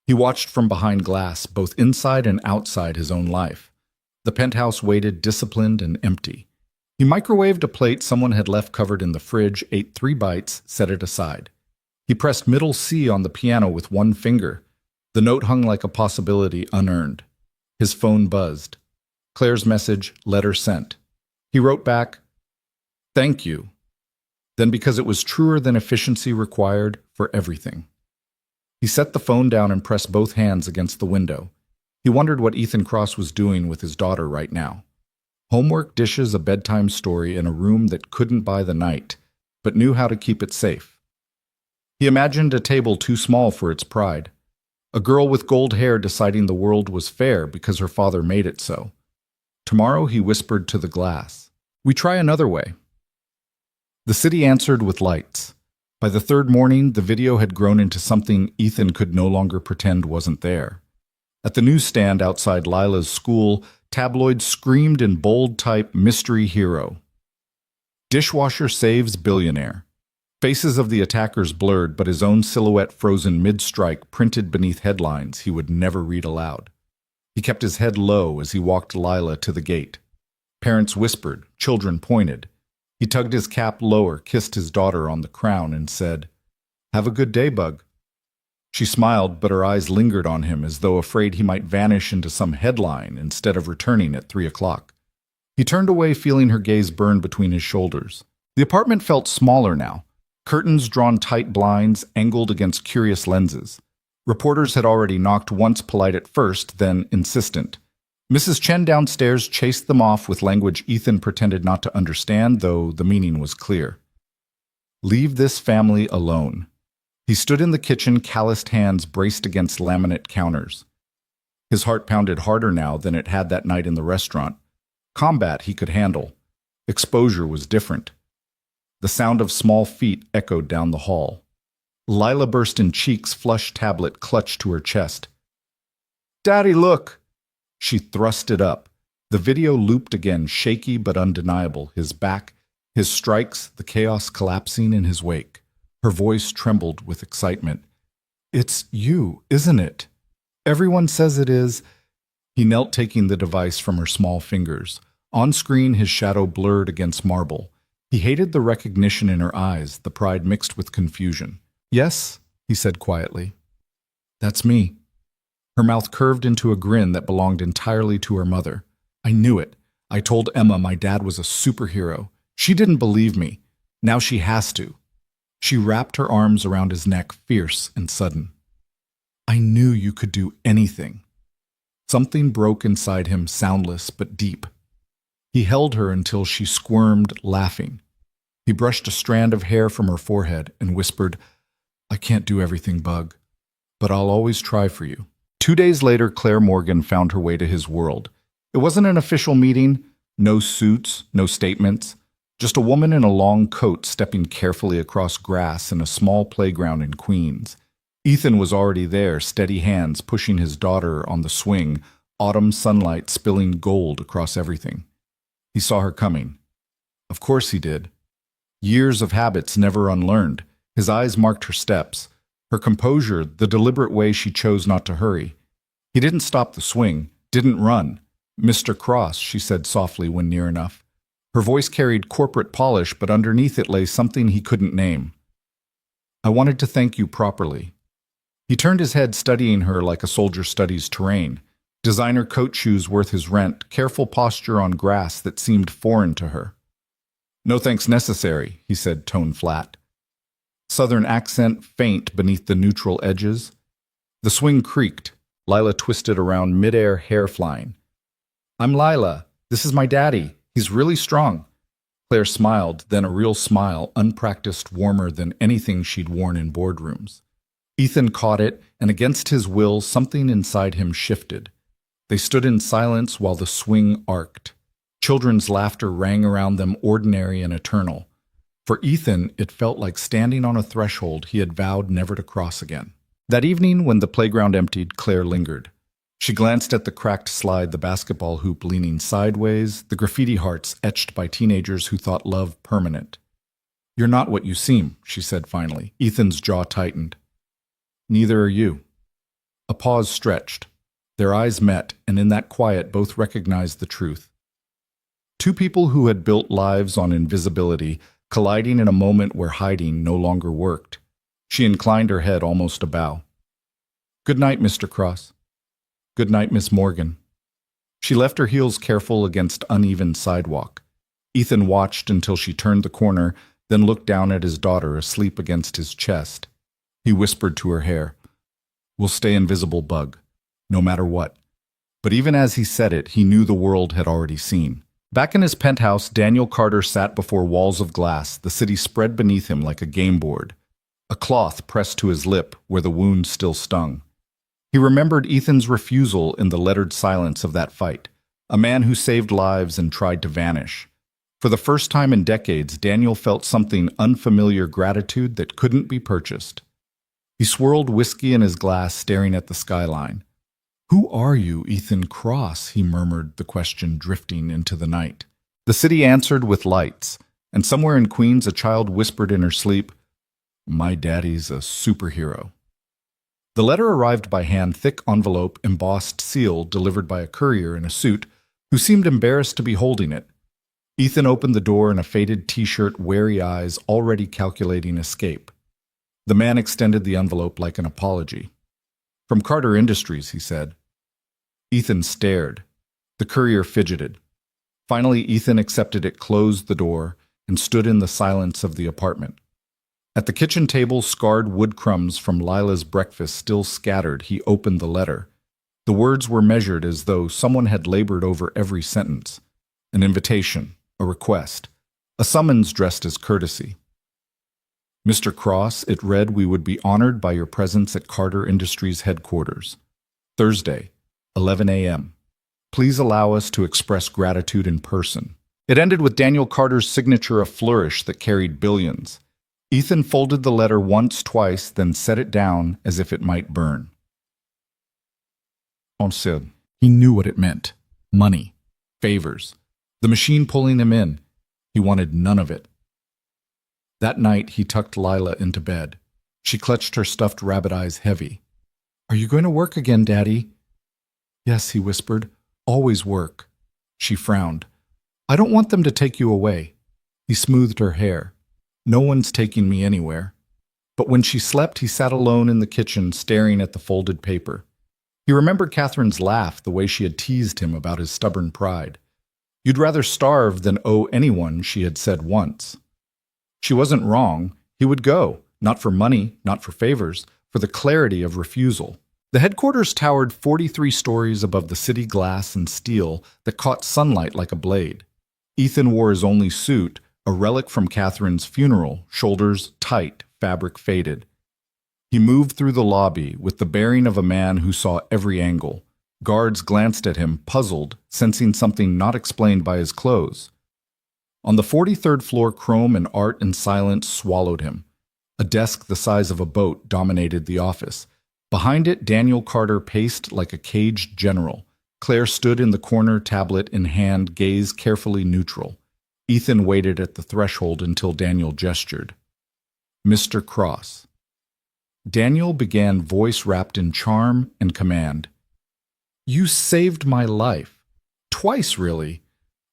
He watched from behind glass, both inside and outside his own life. The penthouse waited, disciplined and empty. He microwaved a plate someone had left covered in the fridge, ate 3 bites, set it aside. He pressed middle C on the piano with one finger. The note hung like a possibility unearned. His phone buzzed. Claire's message, letter sent. He wrote back, "Thank you." Then, because it was truer than efficiency required, for everything. He set the phone down and pressed both hands against the window. He wondered what Ethan Cross was doing with his daughter right now. Homework, dishes, a bedtime story in a room that couldn't buy the night, but knew how to keep it safe. He imagined a table too small for its pride. A girl with gold hair deciding the world was fair because her father made it so. Tomorrow, he whispered to the glass, "We try another way." The city answered with lights. By the third morning, the video had grown into something Ethan could no longer pretend wasn't there. At the newsstand outside Lila's school, tabloids screamed in bold type, "Mystery Hero." "Dishwasher saves billionaire." Faces of the attackers blurred, but his own silhouette frozen mid-strike printed beneath headlines he would never read aloud. He kept his head low as he walked Lila to the gate. Parents whispered, children pointed. He tugged his cap lower, kissed his daughter on the crown, and said, "Have a good day, Bug." She smiled, but her eyes lingered on him as though afraid he might vanish into some headline instead of returning at 3 o'clock. He turned away, feeling her gaze burn between his shoulders. The apartment felt smaller now. Curtains drawn tight, blinds angled against curious lenses. Reporters had already knocked, once polite at first, then insistent. Mrs. Chen downstairs chased them off with language Ethan pretended not to understand, though the meaning was clear. Leave this family alone. He stood in the kitchen, calloused hands braced against laminate counters. His heart pounded harder now than it had that night in the restaurant. Combat he could handle. Exposure was different. The sound of small feet echoed down the hall. Lila burst in cheeks, flushed tablet clutched to her chest. "Daddy, look!" She thrust it up. The video looped again, shaky but undeniable, his back, his strikes, the chaos collapsing in his wake. Her voice trembled with excitement. "It's you, isn't it? Everyone says it is." He knelt, taking the device from her small fingers. On screen, his shadow blurred against marble. He hated the recognition in her eyes, the pride mixed with confusion. "Yes," he said quietly. "That's me." Her mouth curved into a grin that belonged entirely to her mother. "I knew it. I told Emma my dad was a superhero. She didn't believe me. Now she has to." She wrapped her arms around his neck, fierce and sudden. "I knew you could do anything." Something broke inside him, soundless but deep. He held her until she squirmed, laughing. He brushed a strand of hair from her forehead and whispered, "I can't do everything, Bug, but I'll always try for you." 2 days later, Claire Morgan found her way to his world. It wasn't an official meeting, no suits, no statements, just a woman in a long coat stepping carefully across grass in a small playground in Queens. Ethan was already there, steady hands pushing his daughter on the swing, autumn sunlight spilling gold across everything. He saw her coming. Of course he did. Years of habits never unlearned. His eyes marked her steps. Her composure, the deliberate way she chose not to hurry. He didn't stop the swing, didn't run. "Mr. Cross," she said softly when near enough. Her voice carried corporate polish, but underneath it lay something he couldn't name. "I wanted to thank you properly." He turned his head, studying her like a soldier studies terrain. Designer coat shoes worth his rent, careful posture on grass that seemed foreign to her. "No thanks necessary," he said, tone flat. Southern accent faint beneath the neutral edges. The swing creaked. Lila twisted around, midair, hair flying. "I'm Lila. This is my daddy. He's really strong." Claire smiled, then a real smile, unpracticed, warmer than anything she'd worn in boardrooms. Ethan caught it, and against his will, something inside him shifted. They stood in silence while the swing arced. Children's laughter rang around them, ordinary and eternal. For Ethan, it felt like standing on a threshold he had vowed never to cross again. That evening, when the playground emptied, Claire lingered. She glanced at the cracked slide, the basketball hoop leaning sideways, the graffiti hearts etched by teenagers who thought love permanent. "You're not what you seem," she said finally. Ethan's jaw tightened. "Neither are you." A pause stretched. Their eyes met, and in that quiet both recognized the truth. Two people who had built lives on invisibility, colliding in a moment where hiding no longer worked. She inclined her head, almost a bow. "Good night, Mr. Cross." "Good night, Miss Morgan." She left her heels careful against uneven sidewalk. Ethan watched until she turned the corner, then looked down at his daughter asleep against his chest. He whispered to her hair, "We'll stay invisible, Bug, no matter what." But even as he said it, he knew the world had already seen. Back in his penthouse, Daniel Carter sat before walls of glass, the city spread beneath him like a game board. A cloth pressed to his lip where the wound still stung. He remembered Ethan's refusal in the lettered silence of that fight, a man who saved lives and tried to vanish. For the first time in decades, Daniel felt something unfamiliar gratitude that couldn't be purchased. He swirled whiskey in his glass, staring at the skyline. "Who are you, Ethan Cross?" he murmured, the question drifting into the night. The city answered with lights, and somewhere in Queens a child whispered in her sleep, "My daddy's a superhero." The letter arrived by hand, thick envelope, embossed seal, delivered by a courier in a suit, who seemed embarrassed to be holding it. Ethan opened the door in a faded t-shirt, wary eyes already calculating escape. The man extended the envelope like an apology. "From Carter Industries," he said. Ethan stared. The courier fidgeted. Finally, Ethan accepted it, closed the door, and stood in the silence of the apartment. At the kitchen table, scarred wood crumbs from Lila's breakfast still scattered, he opened the letter. The words were measured as though someone had labored over every sentence. An invitation, a request, a summons dressed as courtesy. "Mr. Cross," it read, "we would be honored by your presence at Carter Industries headquarters. Thursday, 11 a.m. Please allow us to express gratitude in person." It ended with Daniel Carter's signature, a flourish that carried billions. Ethan folded the letter once, twice, then set it down as if it might burn. He knew what it meant. Money. Favors. The machine pulling him in. He wanted none of it. That night, he tucked Lila into bed. She clutched her stuffed rabbit eyes heavy. "Are you going to work again, Daddy?" "Yes," he whispered. "Always work." She frowned. "I don't want them to take you away." He smoothed her hair. "No one's taking me anywhere." But when she slept, he sat alone in the kitchen, staring at the folded paper. He remembered Catherine's laugh, the way she had teased him about his stubborn pride. "You'd rather starve than owe anyone," she had said once. She wasn't wrong. He would go, not for money, not for favors, for the clarity of refusal. The headquarters towered 43 stories above the city, glass and steel that caught sunlight like a blade. Ethan wore his only suit, a relic from Catherine's funeral, shoulders tight, fabric faded. He moved through the lobby with the bearing of a man who saw every angle. Guards glanced at him, puzzled, sensing something not explained by his clothes. On the 43rd floor, chrome and art and silence swallowed him. A desk the size of a boat dominated the office. Behind it, Daniel Carter paced like a caged general. Claire stood in the corner, tablet in hand, gaze carefully neutral. Ethan waited at the threshold until Daniel gestured. "Mr. Cross." Daniel began, voice wrapped in charm and command. "You saved my life. Twice, really.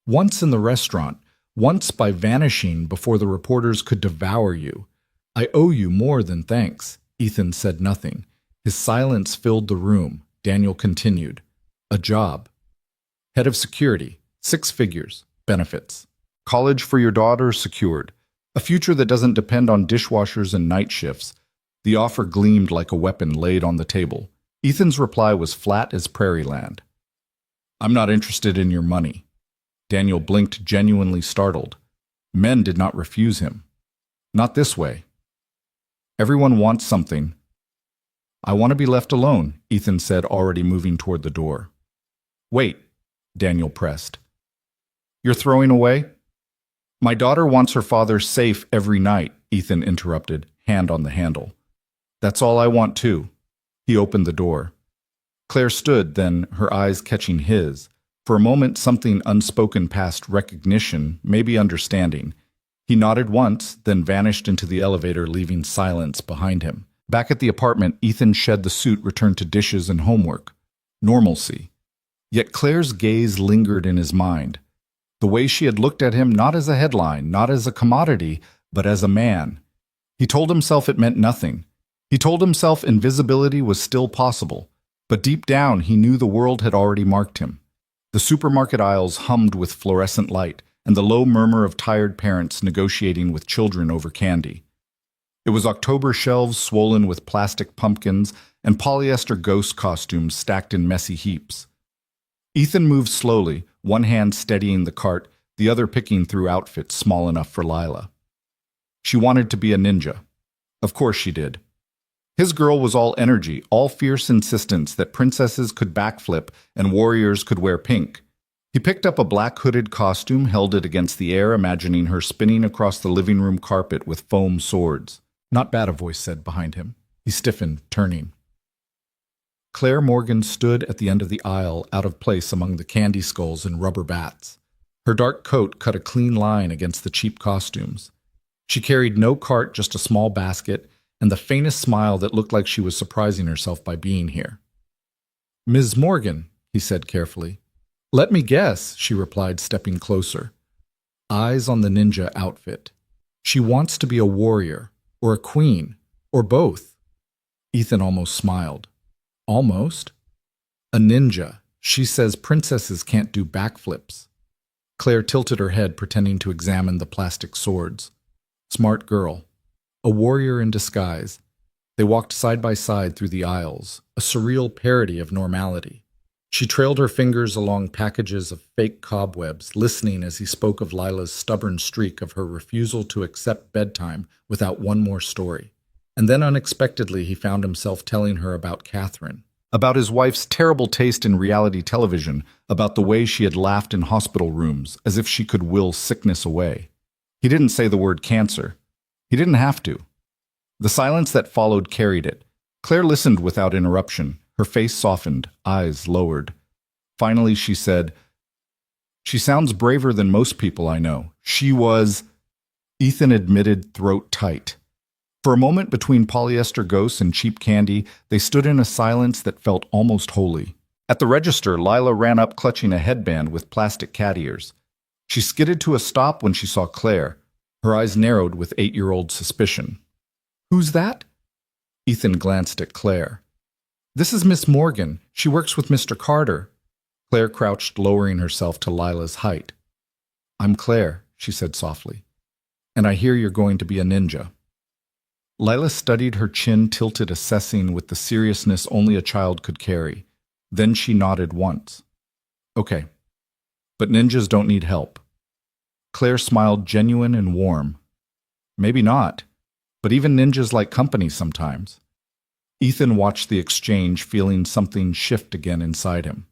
Once in the restaurant. Once by vanishing before the reporters could devour you. I owe you more than thanks." Ethan said nothing. His silence filled the room. Daniel continued. "A job. Head of security. 6 figures. Benefits. College for your daughter secured. A future that doesn't depend on dishwashers and night shifts." The offer gleamed like a weapon laid on the table. Ethan's reply was flat as prairie land. "I'm not interested in your money." Daniel blinked, genuinely startled. Men did not refuse him. Not this way. Everyone wants something. "I want to be left alone," Ethan said, already moving toward the door. "Wait," Daniel pressed. "You're throwing away?" "My daughter wants her father safe every night," Ethan interrupted, hand on the handle. "That's all I want too." He opened the door. Claire stood, then, her eyes catching his. For a moment, something unspoken passed recognition, maybe understanding. He nodded once, then vanished into the elevator, leaving silence behind him. Back at the apartment, Ethan shed the suit, returned to dishes and homework. Normalcy. Yet Claire's gaze lingered in his mind. The way she had looked at him, not as a headline, not as a commodity, but as a man. He told himself it meant nothing. He told himself invisibility was still possible. But deep down, he knew the world had already marked him. The supermarket aisles hummed with fluorescent light, and the low murmur of tired parents negotiating with children over candy. It was October, shelves swollen with plastic pumpkins and polyester ghost costumes stacked in messy heaps. Ethan moved slowly, one hand steadying the cart, the other picking through outfits small enough for Lila. She wanted to be a ninja. Of course she did. His girl was all energy, all fierce insistence that princesses could backflip and warriors could wear pink. He picked up a black hooded costume, held it against the air, imagining her spinning across the living room carpet with foam swords. "Not bad," a voice said behind him. He stiffened, turning. Claire Morgan stood at the end of the aisle, out of place among the candy skulls and rubber bats. Her dark coat cut a clean line against the cheap costumes. She carried no cart, just a small basket, and the faintest smile that looked like she was surprising herself by being here. "Ms. Morgan," he said carefully. "Let me guess," she replied, stepping closer. Eyes on the ninja outfit. "She wants to be a warrior, or a queen, or both." Ethan almost smiled. "Almost? A ninja. She says princesses can't do backflips." Claire tilted her head, pretending to examine the plastic swords. Smart girl. A warrior in disguise. They walked side by side through the aisles, a surreal parody of normality. She trailed her fingers along packages of fake cobwebs, listening as he spoke of Lila's stubborn streak of her refusal to accept bedtime without one more story. And then unexpectedly he found himself telling her about Catherine, about his wife's terrible taste in reality television, about the way she had laughed in hospital rooms, as if she could will sickness away. He didn't say the word cancer. He didn't have to. The silence that followed carried it. Claire listened without interruption. Her face softened, eyes lowered. Finally she said, "She sounds braver than most people I know. She was—" Ethan admitted, throat tight. For a moment, between polyester ghosts and cheap candy, they stood in a silence that felt almost holy. At the register, Lila ran up clutching a headband with plastic cat ears. She skidded to a stop when she saw Claire. Her eyes narrowed with 8-year-old suspicion. "Who's that?" Ethan glanced at Claire. "This is Miss Morgan. She works with Mr. Carter." Claire crouched, lowering herself to Lila's height. "I'm Claire," she said softly. "And I hear you're going to be a ninja." Lila studied her chin tilted, assessing with the seriousness only a child could carry. Then she nodded once. "Okay. But ninjas don't need help." Claire smiled, genuine and warm. "Maybe not, but even ninjas like company sometimes." Ethan watched the exchange, feeling something shift again inside him.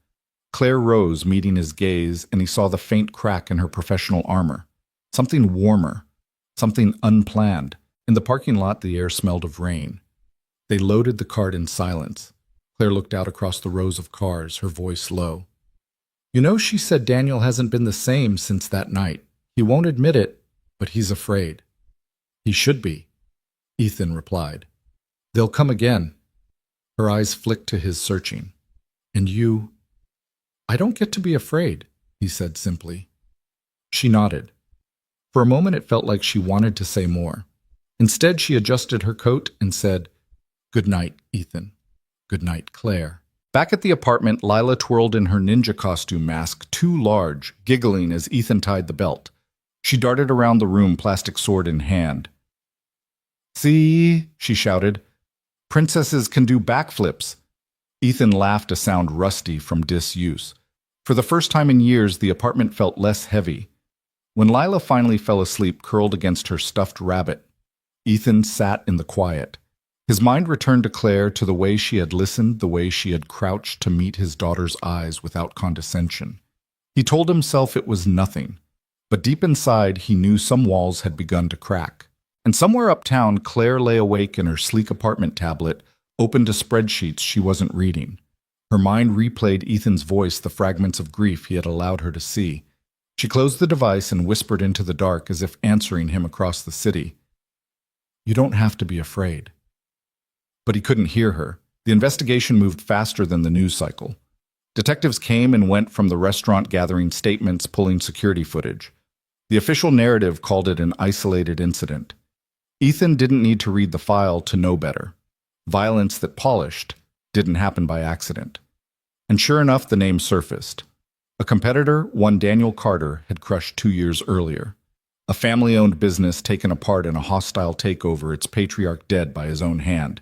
Claire rose, meeting his gaze, and he saw the faint crack in her professional armor. Something warmer, something unplanned. In the parking lot, the air smelled of rain. They loaded the cart in silence. Claire looked out across the rows of cars, her voice low. "You know, she said Daniel hasn't been the same since that night. He won't admit it, but he's afraid." "He should be," Ethan replied. "They'll come again." Her eyes flicked to his, searching. "And you—" "I don't get to be afraid," he said simply. She nodded. For a moment it felt like she wanted to say more. Instead, she adjusted her coat and said, "Good night, Ethan. Good night, Claire." Back at the apartment, Lila twirled in her ninja costume mask, too large, giggling as Ethan tied the belt. She darted around the room, plastic sword in hand. "See," she shouted. "Princesses can do backflips." Ethan laughed, a sound rusty from disuse. For the first time in years, the apartment felt less heavy. When Lila finally fell asleep, curled against her stuffed rabbit, Ethan sat in the quiet. His mind returned to Claire, to the way she had listened, the way she had crouched to meet his daughter's eyes without condescension. He told himself it was nothing, but deep inside he knew some walls had begun to crack. And somewhere uptown, Claire lay awake in her sleek apartment tablet, open to spreadsheets she wasn't reading. Her mind replayed Ethan's voice, the fragments of grief he had allowed her to see. She closed the device and whispered into the dark, as if answering him across the city. "You don't have to be afraid." But he couldn't hear her. The investigation moved faster than the news cycle. Detectives came and went from the restaurant, gathering statements, pulling security footage. The official narrative called it an isolated incident. Ethan didn't need to read the file to know better. Violence that polished didn't happen by accident. And sure enough, the name surfaced. A competitor, one Daniel Carter, had crushed 2 years earlier. A family-owned business taken apart in a hostile takeover, its patriarch dead by his own hand.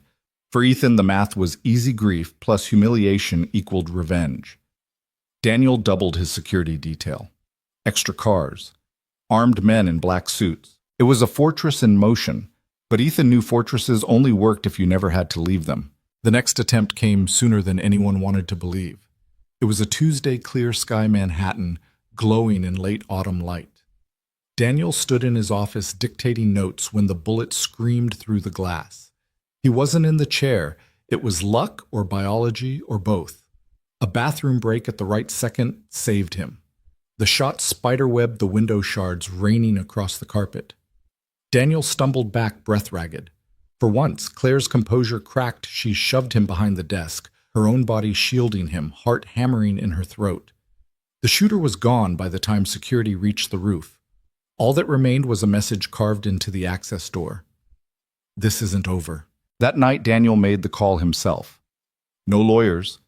For Ethan, the math was easy grief plus humiliation equaled revenge. Daniel doubled his security detail. Extra cars. Armed men in black suits. It was a fortress in motion, but Ethan knew fortresses only worked if you never had to leave them. The next attempt came sooner than anyone wanted to believe. It was a Tuesday, clear sky Manhattan, glowing in late autumn light. Daniel stood in his office dictating notes when the bullet screamed through the glass. He wasn't in the chair. It was luck or biology or both. A bathroom break at the right second saved him. The shot spiderwebbed the window shards raining across the carpet. Daniel stumbled back, breath-ragged. For once, Claire's composure cracked. She shoved him behind the desk, her own body shielding him, heart hammering in her throat. The shooter was gone by the time security reached the roof. All that remained was a message carved into the access door. This isn't over. That night, Daniel made the call himself. No lawyers,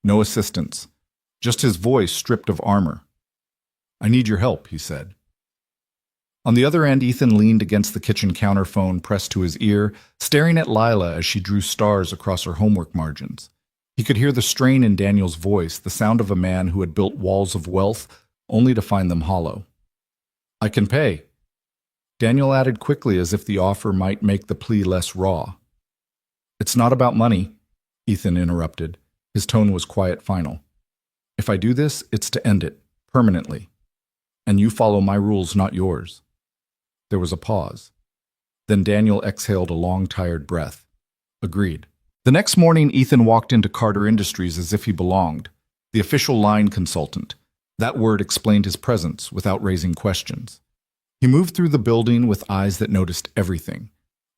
no assistants, just his voice stripped of armor. I need your help, he said. On the other end, Ethan leaned against the kitchen counter, phone pressed to his ear, staring at Lila as she drew stars across her homework margins. He could hear the strain in Daniel's voice, the sound of a man who had built walls of wealth only to find them hollow. I can pay. Daniel added quickly as if the offer might make the plea less raw. It's not about money, Ethan interrupted. His tone was quiet, final. If I do this, it's to end it, permanently. And you follow my rules, not yours. There was a pause. Then Daniel exhaled a long, tired breath. Agreed. The next morning, Ethan walked into Carter Industries as if he belonged, the official line consultant. That word explained his presence without raising questions. He moved through the building with eyes that noticed everything.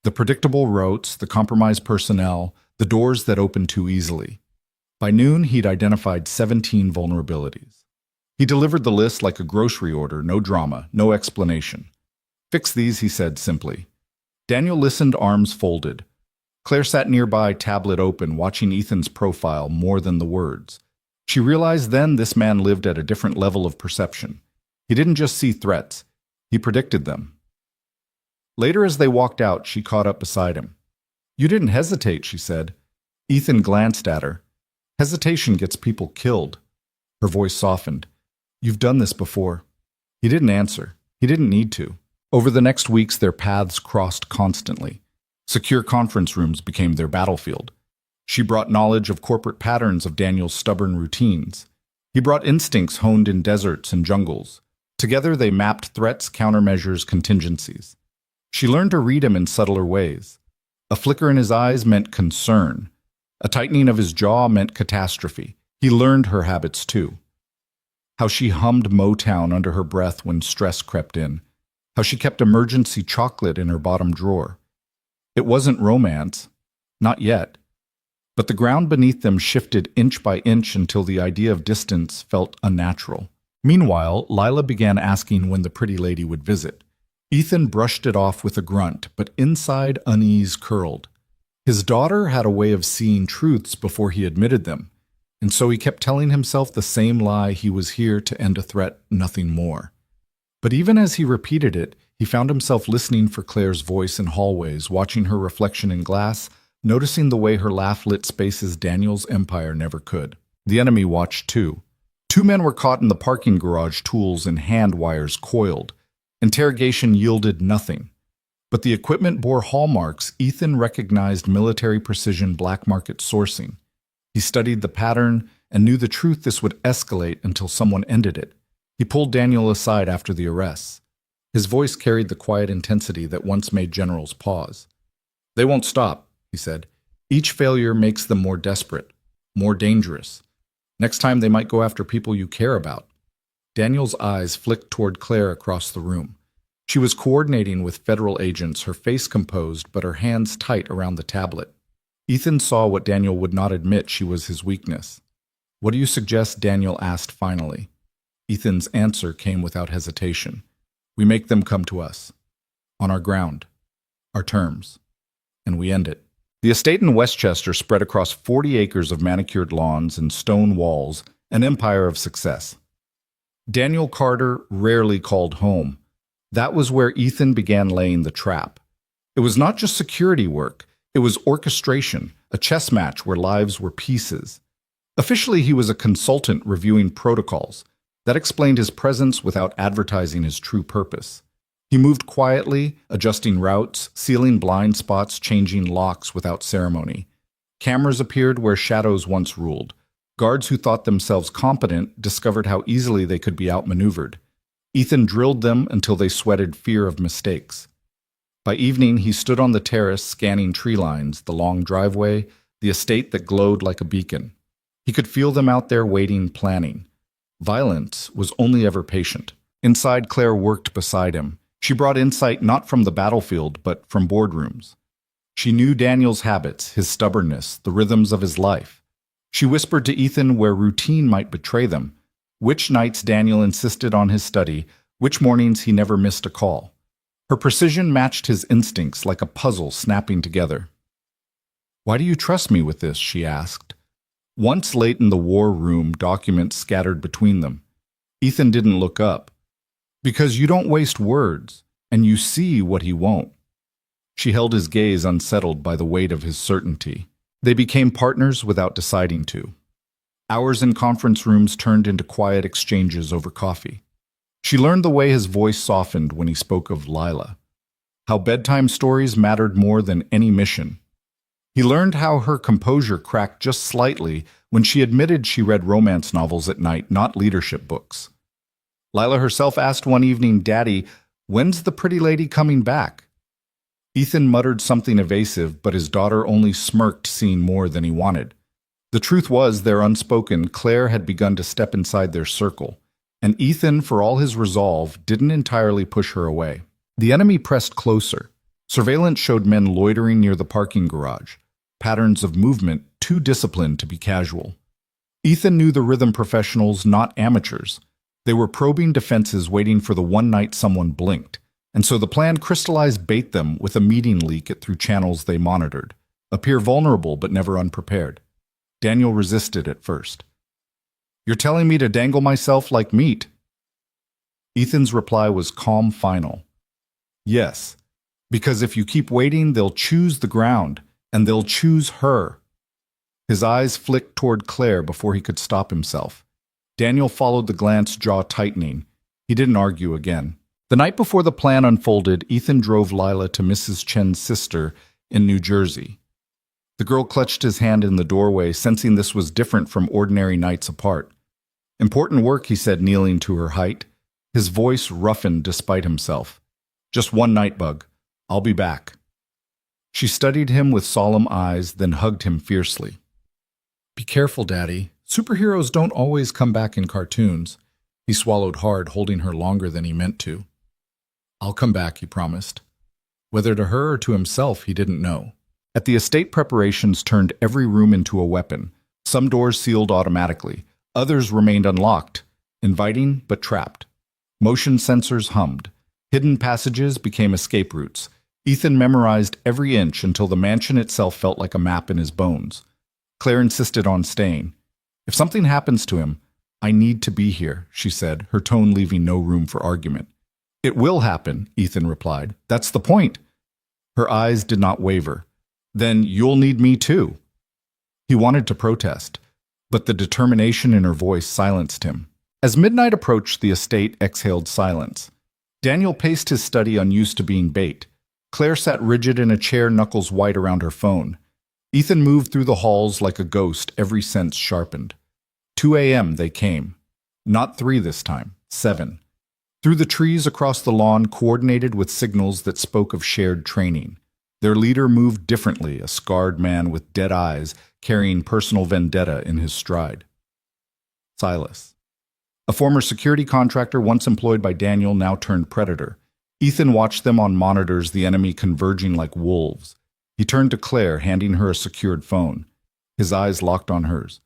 The predictable routes, the compromised personnel, the doors that opened too easily. By noon, he'd identified 17 vulnerabilities. He delivered the list like a grocery order, no drama, no explanation. Fix these, he said simply. Daniel listened, arms folded. Claire sat nearby, tablet open, watching Ethan's profile more than the words. She realized then this man lived at a different level of perception. He didn't just see threats, he predicted them. Later, as they walked out, she caught up beside him. You didn't hesitate, she said. Ethan glanced at her. Hesitation gets people killed. Her voice softened. You've done this before. He didn't answer. He didn't need to. Over the next weeks, their paths crossed constantly. Secure conference rooms became their battlefield. She brought knowledge of corporate patterns of Daniel's stubborn routines. He brought instincts honed in deserts and jungles. Together, they mapped threats, countermeasures, contingencies. She learned to read him in subtler ways. A flicker in his eyes meant concern. A tightening of his jaw meant catastrophe. He learned her habits too. How she hummed Motown under her breath when stress crept in. How she kept emergency chocolate in her bottom drawer. It wasn't romance. Not yet. But the ground beneath them shifted inch by inch until the idea of distance felt unnatural. Meanwhile, Lila began asking when the pretty lady would visit. Ethan brushed it off with a grunt, but inside unease curled. His daughter had a way of seeing truths before he admitted them, and so he kept telling himself the same lie: he was here to end a threat, nothing more. But even as he repeated it, he found himself listening for Claire's voice in hallways, watching her reflection in glass, noticing the way her laugh lit spaces Daniel's empire never could. The enemy watched too. 2 men were caught in the parking garage, tools and hand wires coiled. Interrogation yielded nothing. But the equipment bore hallmarks. Ethan recognized military precision, black market sourcing. He studied the pattern and knew the truth: this would escalate until someone ended it. He pulled Daniel aside after the arrests. His voice carried the quiet intensity that once made generals pause. They won't stop, he said. Each failure makes them more desperate, more dangerous. Next time they might go after people you care about. Daniel's eyes flicked toward Claire across the room. She was coordinating with federal agents, her face composed but her hands tight around the tablet. Ethan saw what Daniel would not admit: she was his weakness. What do you suggest? Daniel asked finally. Ethan's answer came without hesitation. We make them come to us. On our ground. Our terms. And we end it. The estate in Westchester spread across 40 acres of manicured lawns and stone walls, an empire of success. Daniel Carter rarely called home. That was where Ethan began laying the trap. It was not just security work. It was orchestration, a chess match where lives were pieces. Officially, he was a consultant reviewing protocols. That explained his presence without advertising his true purpose. He moved quietly, adjusting routes, sealing blind spots, changing locks without ceremony. Cameras appeared where shadows once ruled. Guards who thought themselves competent discovered how easily they could be outmaneuvered. Ethan drilled them until they sweated fear of mistakes. By evening, he stood on the terrace scanning tree lines, the long driveway, the estate that glowed like a beacon. He could feel them out there waiting, planning. Violence was only ever patient. Inside, Claire worked beside him. She brought insight not from the battlefield, but from boardrooms. She knew Daniel's habits, his stubbornness, the rhythms of his life. She whispered to Ethan where routine might betray them, which nights Daniel insisted on his study, which mornings he never missed a call. Her precision matched his instincts like a puzzle snapping together. "Why do you trust me with this?" she asked. Once late in the war room, documents scattered between them. Ethan didn't look up. "Because you don't waste words, and you see what he won't." She held his gaze unsettled by the weight of his certainty. They became partners without deciding to. Hours in conference rooms turned into quiet exchanges over coffee. She learned the way his voice softened when he spoke of Lila, how bedtime stories mattered more than any mission. He learned how her composure cracked just slightly when she admitted she read romance novels at night, not leadership books. Lila herself asked one evening, "Daddy, when's the pretty lady coming back?" Ethan muttered something evasive, but his daughter only smirked, seeing more than he wanted. The truth was, there unspoken, Claire had begun to step inside their circle, and Ethan, for all his resolve, didn't entirely push her away. The enemy pressed closer. Surveillance showed men loitering near the parking garage, patterns of movement too disciplined to be casual. Ethan knew the rhythm professionals, not amateurs. They were probing defenses waiting for the one night someone blinked, and so the plan crystallized bait them with a meeting leak it through channels they monitored, appear vulnerable but never unprepared. Daniel resisted at first. "You're telling me to dangle myself like meat?" Ethan's reply was calm, final. "Yes, because if you keep waiting, they'll choose the ground, and they'll choose her." His eyes flicked toward Claire before he could stop himself. Daniel followed the glance, jaw tightening. He didn't argue again. The night before the plan unfolded, Ethan drove Lila to Mrs. Chen's sister in New Jersey. The girl clutched his hand in the doorway, sensing this was different from ordinary nights apart. "Important work," he said, kneeling to her height. His voice roughened despite himself. "Just one night bug. I'll be back." She studied him with solemn eyes, then hugged him fiercely. "Be careful, Daddy. Superheroes don't always come back in cartoons." He swallowed hard, holding her longer than he meant to. "I'll come back," he promised. Whether to her or to himself, he didn't know. At the estate, preparations turned every room into a weapon. Some doors sealed automatically. Others remained unlocked, inviting but trapped. Motion sensors hummed. Hidden passages became escape routes. Ethan memorized every inch until the mansion itself felt like a map in his bones. Claire insisted on staying. "If something happens to him, I need to be here," she said, her tone leaving no room for argument. "It will happen," Ethan replied. "That's the point." Her eyes did not waver. "Then you'll need me too." He wanted to protest, but the determination in her voice silenced him. As midnight approached, the estate exhaled silence. Daniel paced his study, unused to being bait. Claire sat rigid in a chair, knuckles white around her phone. Ethan moved through the halls like a ghost, every sense sharpened. 2 a.m. they came. Not 3 this time, 7. Through the trees across the lawn, coordinated with signals that spoke of shared training. Their leader moved differently, a scarred man with dead eyes, carrying personal vendetta in his stride. Silas. A former security contractor once employed by Daniel, now turned predator. Ethan watched them on monitors, the enemy converging like wolves. He turned to Claire, handing her a secured phone. His eyes locked on hers.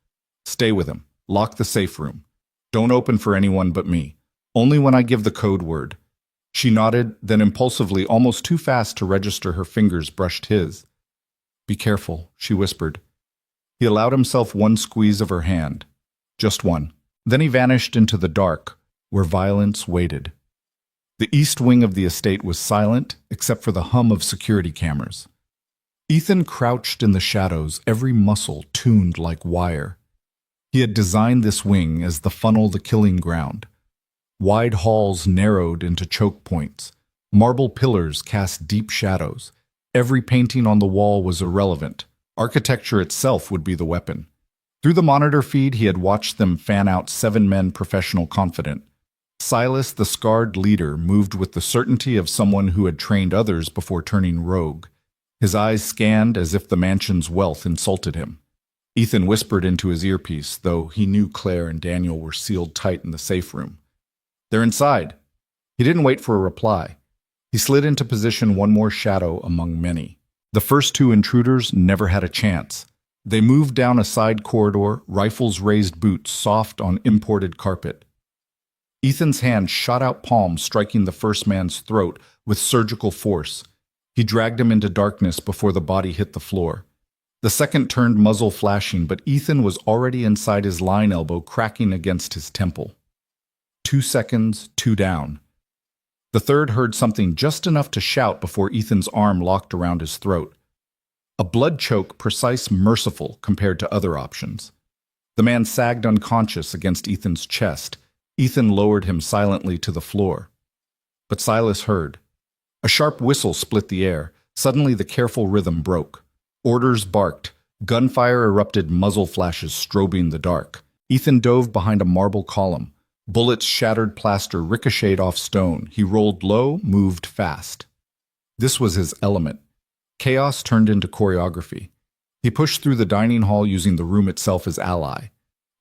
"Stay with him. Lock the safe room. Don't open for anyone but me. Only when I give the code word." She nodded, then impulsively, almost too fast to register, her fingers brushed his. "Be careful," she whispered. He allowed himself one squeeze of her hand. Just one. Then he vanished into the dark, where violence waited. The east wing of the estate was silent, except for the hum of security cameras. Ethan crouched in the shadows, every muscle tuned like wire. He had designed this wing as the funnel, the killing ground. Wide halls narrowed into choke points. Marble pillars cast deep shadows. Every painting on the wall was irrelevant. Architecture itself would be the weapon. Through the monitor feed, he had watched them fan out 7 men professional confident. Silas, the scarred leader, moved with the certainty of someone who had trained others before turning rogue. His eyes scanned as if the mansion's wealth insulted him. Ethan whispered into his earpiece, though he knew Claire and Daniel were sealed tight in the safe room. "They're inside." He didn't wait for a reply. He slid into position, one more shadow among many. The first 2 intruders never had a chance. They moved down a side corridor, rifles raised boots soft on imported carpet. Ethan's hand shot out, palm striking the first man's throat with surgical force. He dragged him into darkness before the body hit the floor. The second turned, muzzle flashing, but Ethan was already inside his line elbow, cracking against his temple. 2 seconds, 2 down. The third heard something just enough to shout before Ethan's arm locked around his throat. A blood choke, precise, merciful compared to other options. The man sagged unconscious against Ethan's chest. Ethan lowered him silently to the floor. But Silas heard. A sharp whistle split the air. Suddenly the careful rhythm broke. Orders barked. Gunfire erupted, muzzle flashes strobing the dark. Ethan dove behind a marble column. Bullets shattered plaster, ricocheted off stone. He rolled low, moved fast. This was his element. Chaos turned into choreography. He pushed through the dining hall using the room itself as ally.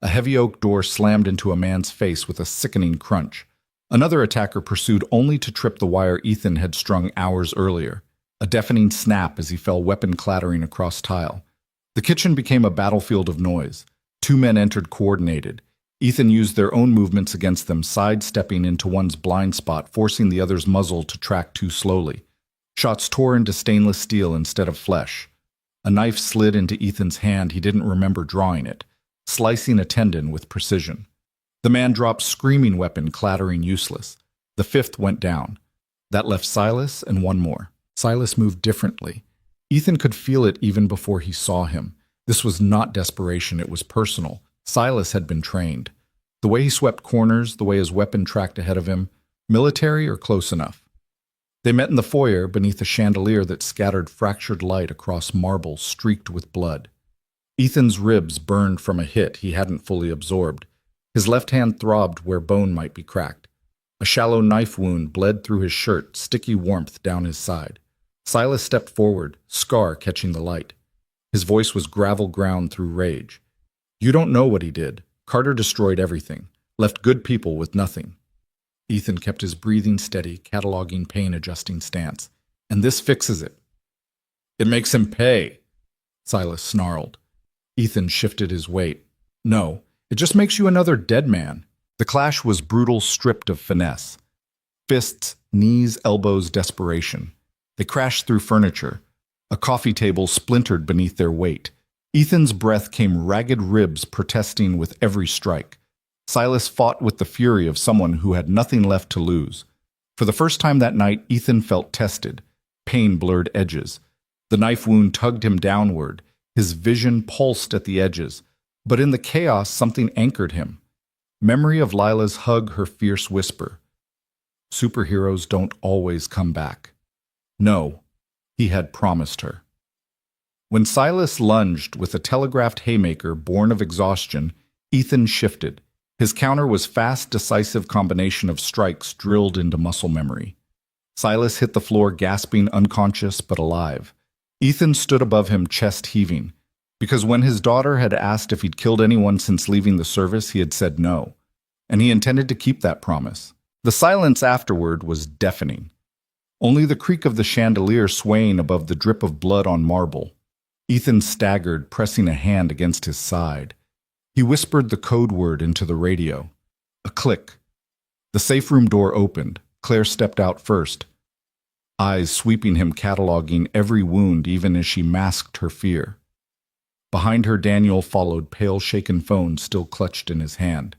A heavy oak door slammed into a man's face with a sickening crunch. Another attacker pursued, only to trip the wire Ethan had strung hours earlier. A deafening snap as he fell, weapon clattering across tile. The kitchen became a battlefield of noise. 2 men entered, coordinated. Ethan used their own movements against them, sidestepping into one's blind spot, forcing the other's muzzle to track too slowly. Shots tore into stainless steel instead of flesh. A knife slid into Ethan's hand. He didn't remember drawing it, slicing a tendon with precision. The man dropped, screaming, weapon clattering, useless. The 5th went down. That left Silas and 1 more. Silas moved differently. Ethan could feel it even before he saw him. This was not desperation, it was personal. Silas had been trained. The way he swept corners, the way his weapon tracked ahead of him, military or close enough. They met in the foyer beneath a chandelier that scattered fractured light across marble streaked with blood. Ethan's ribs burned from a hit he hadn't fully absorbed. His left hand throbbed where bone might be cracked. A shallow knife wound bled through his shirt, sticky warmth down his side. Silas stepped forward, scar catching the light. His voice was gravel ground through rage. "You don't know what he did. Carter destroyed everything, left good people with nothing." Ethan kept his breathing steady, cataloging pain-adjusting stance. "And this fixes it." "It makes him pay," Silas snarled. Ethan shifted his weight. "No, it just makes you another dead man." The clash was brutal, stripped of finesse. Fists, knees, elbows, desperation. They crashed through furniture. A coffee table splintered beneath their weight. Ethan's breath came ragged ribs protesting with every strike. Silas fought with the fury of someone who had nothing left to lose. For the first time that night, Ethan felt tested. Pain blurred edges. The knife wound tugged him downward. His vision pulsed at the edges. But in the chaos, something anchored him. Memory of Lila's hug, her fierce whisper. Superheroes don't always come back. No, he had promised her. When Silas lunged with a telegraphed haymaker born of exhaustion, Ethan shifted. His counter was fast, decisive combination of strikes drilled into muscle memory. Silas hit the floor, gasping, unconscious but alive. Ethan stood above him, chest heaving. Because when his daughter had asked if he'd killed anyone since leaving the service, he had said no. And he intended to keep that promise. The silence afterward was deafening. Only the creak of the chandelier swaying above the drip of blood on marble. Ethan staggered, pressing a hand against his side. He whispered the code word into the radio. A click. The safe room door opened. Claire stepped out first, eyes sweeping him, cataloging every wound even as she masked her fear. Behind her, Daniel followed, pale, shaken phone still clutched in his hand.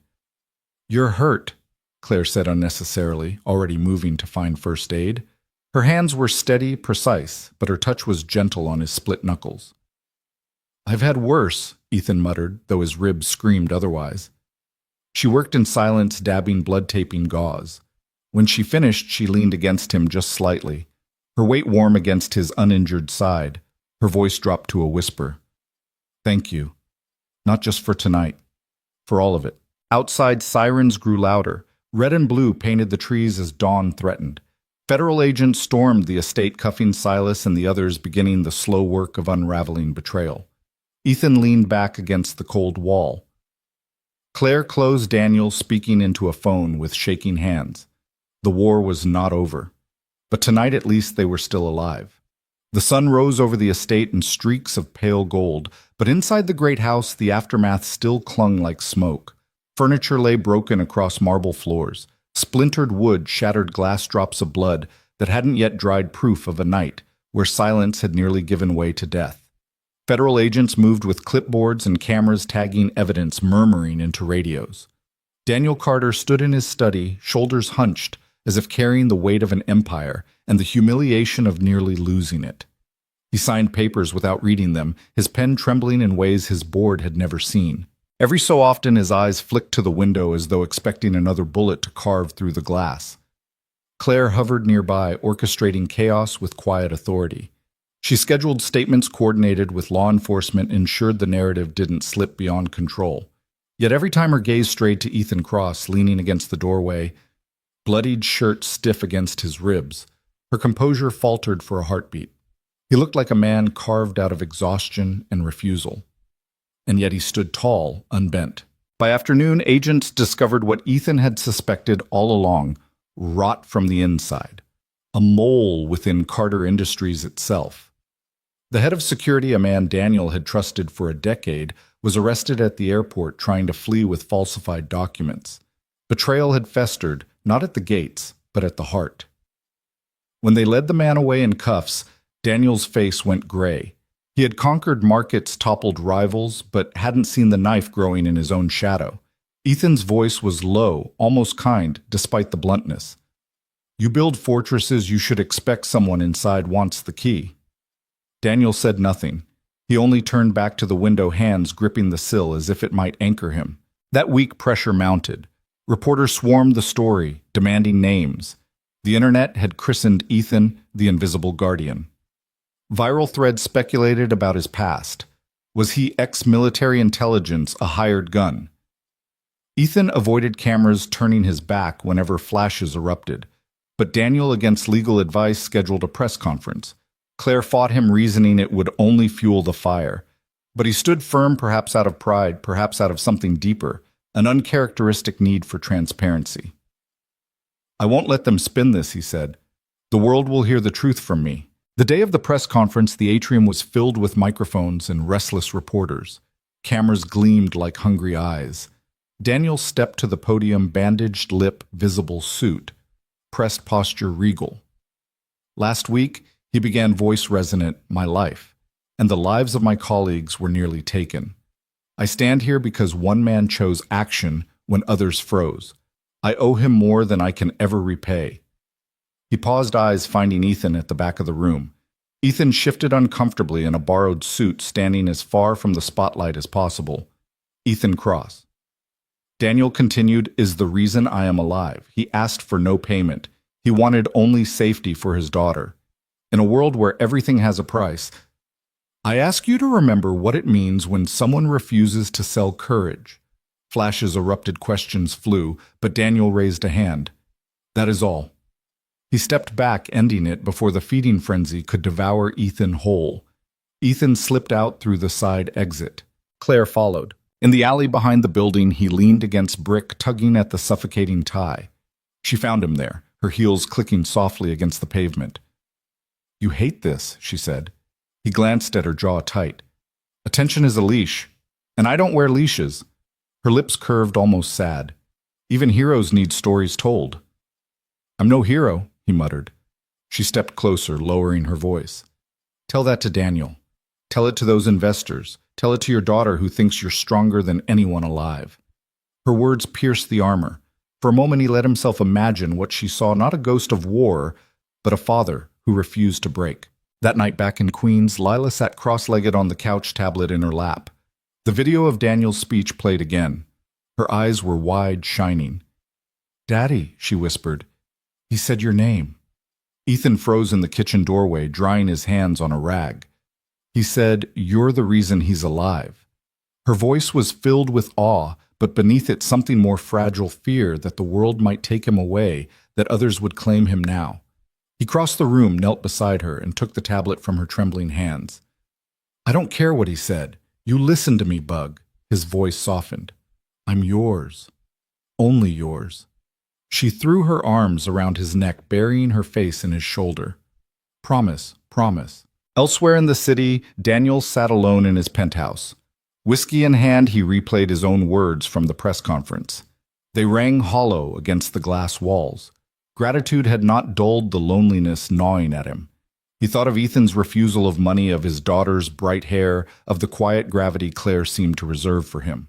"You're hurt," Claire said unnecessarily, already moving to find first aid. Her hands were steady, precise, but her touch was gentle on his split knuckles. "I've had worse," Ethan muttered, though his ribs screamed otherwise. She worked in silence, dabbing blood-taping gauze. When she finished, she leaned against him just slightly, her weight warm against his uninjured side. Her voice dropped to a whisper. "Thank you." Not just for tonight, for all of it. Outside, sirens grew louder. Red and blue painted the trees as dawn threatened. Federal agents stormed the estate, cuffing Silas and the others, beginning the slow work of unraveling betrayal. Ethan leaned back against the cold wall. Claire closed Daniel, speaking into a phone with shaking hands. The war was not over. But tonight at least they were still alive. The sun rose over the estate in streaks of pale gold, but inside the great house the aftermath still clung like smoke. Furniture lay broken across marble floors. Splintered wood shattered glass drops of blood that hadn't yet dried, proof of a night where silence had nearly given way to death. Federal agents moved with clipboards and cameras, tagging evidence, murmuring into radios. Daniel Carter stood in his study, shoulders hunched, as if carrying the weight of an empire and the humiliation of nearly losing it. He signed papers without reading them, his pen trembling in ways his board had never seen. Every so often his eyes flicked to the window as though expecting another bullet to carve through the glass. Claire hovered nearby, orchestrating chaos with quiet authority. She scheduled statements, coordinated with law enforcement, ensured the narrative didn't slip beyond control. Yet every time her gaze strayed to Ethan Cross, leaning against the doorway, bloodied shirt stiff against his ribs, her composure faltered for a heartbeat. He looked like a man carved out of exhaustion and refusal. And yet he stood tall, unbent. By afternoon, agents discovered what Ethan had suspected all along: rot from the inside. A mole within Carter Industries itself. The head of security, a man Daniel had trusted for a decade, was arrested at the airport trying to flee with falsified documents. Betrayal had festered, not at the gates, but at the heart. When they led the man away in cuffs, Daniel's face went gray. He had conquered markets, toppled rivals, but hadn't seen the knife growing in his own shadow. Ethan's voice was low, almost kind, despite the bluntness. "You build fortresses, you should expect someone inside wants the key." Daniel said nothing. He only turned back to the window, hands gripping the sill as if it might anchor him. That weak pressure mounted. Reporters swarmed the story, demanding names. The internet had christened Ethan the Invisible Guardian. Viral threads speculated about his past. Was he ex-military intelligence, a hired gun? Ethan avoided cameras, turning his back whenever flashes erupted. But Daniel, against legal advice, scheduled a press conference. Claire fought him, reasoning it would only fuel the fire. But he stood firm, perhaps out of pride, perhaps out of something deeper, an uncharacteristic need for transparency. "I won't let them spin this," he said. "The world will hear the truth from me." The day of the press conference, the atrium was filled with microphones and restless reporters. Cameras gleamed like hungry eyes. Daniel stepped to the podium, bandaged lip, visible suit, pressed posture regal. "Last week, he began, voice resonant, my life, and the lives of my colleagues were nearly taken. I stand here because one man chose action when others froze. I owe him more than I can ever repay." He paused, eyes finding Ethan at the back of the room. Ethan shifted uncomfortably in a borrowed suit, standing as far from the spotlight as possible. Ethan Cross. Daniel continued, "Is the reason I am alive. He asked for no payment. He wanted only safety for his daughter. In a world where everything has a price, I ask you to remember what it means when someone refuses to sell courage." Flashes erupted, questions flew, but Daniel raised a hand. "That is all." He stepped back, ending it before the feeding frenzy could devour Ethan whole. Ethan slipped out through the side exit. Claire followed. In the alley behind the building, he leaned against brick, tugging at the suffocating tie. She found him there, her heels clicking softly against the pavement. "You hate this," she said. He glanced at her, jaw tight. "Attention is a leash, and I don't wear leashes." Her lips curved, almost sad. "Even heroes need stories told." "I'm no hero," he muttered. She stepped closer, lowering her voice. "Tell that to Daniel. Tell it to those investors. Tell it to your daughter who thinks you're stronger than anyone alive." Her words pierced the armor. For a moment he let himself imagine what she saw, not a ghost of war, but a father who refused to break. That night back in Queens, Lila sat cross-legged on the couch, tablet in her lap. The video of Daniel's speech played again. Her eyes were wide, shining. "Daddy," she whispered. "He said your name." Ethan froze in the kitchen doorway, drying his hands on a rag. "He said, you're the reason he's alive." Her voice was filled with awe, but beneath it something more fragile, fear that the world might take him away, that others would claim him now. He crossed the room, knelt beside her, and took the tablet from her trembling hands. "I don't care what he said. You listen to me, Bug." His voice softened. "I'm yours. Only yours." She threw her arms around his neck, burying her face in his shoulder. "Promise, promise." Elsewhere in the city, Daniel sat alone in his penthouse. Whiskey in hand, he replayed his own words from the press conference. They rang hollow against the glass walls. Gratitude had not dulled the loneliness gnawing at him. He thought of Ethan's refusal of money, of his daughter's bright hair, of the quiet gravity Claire seemed to reserve for him.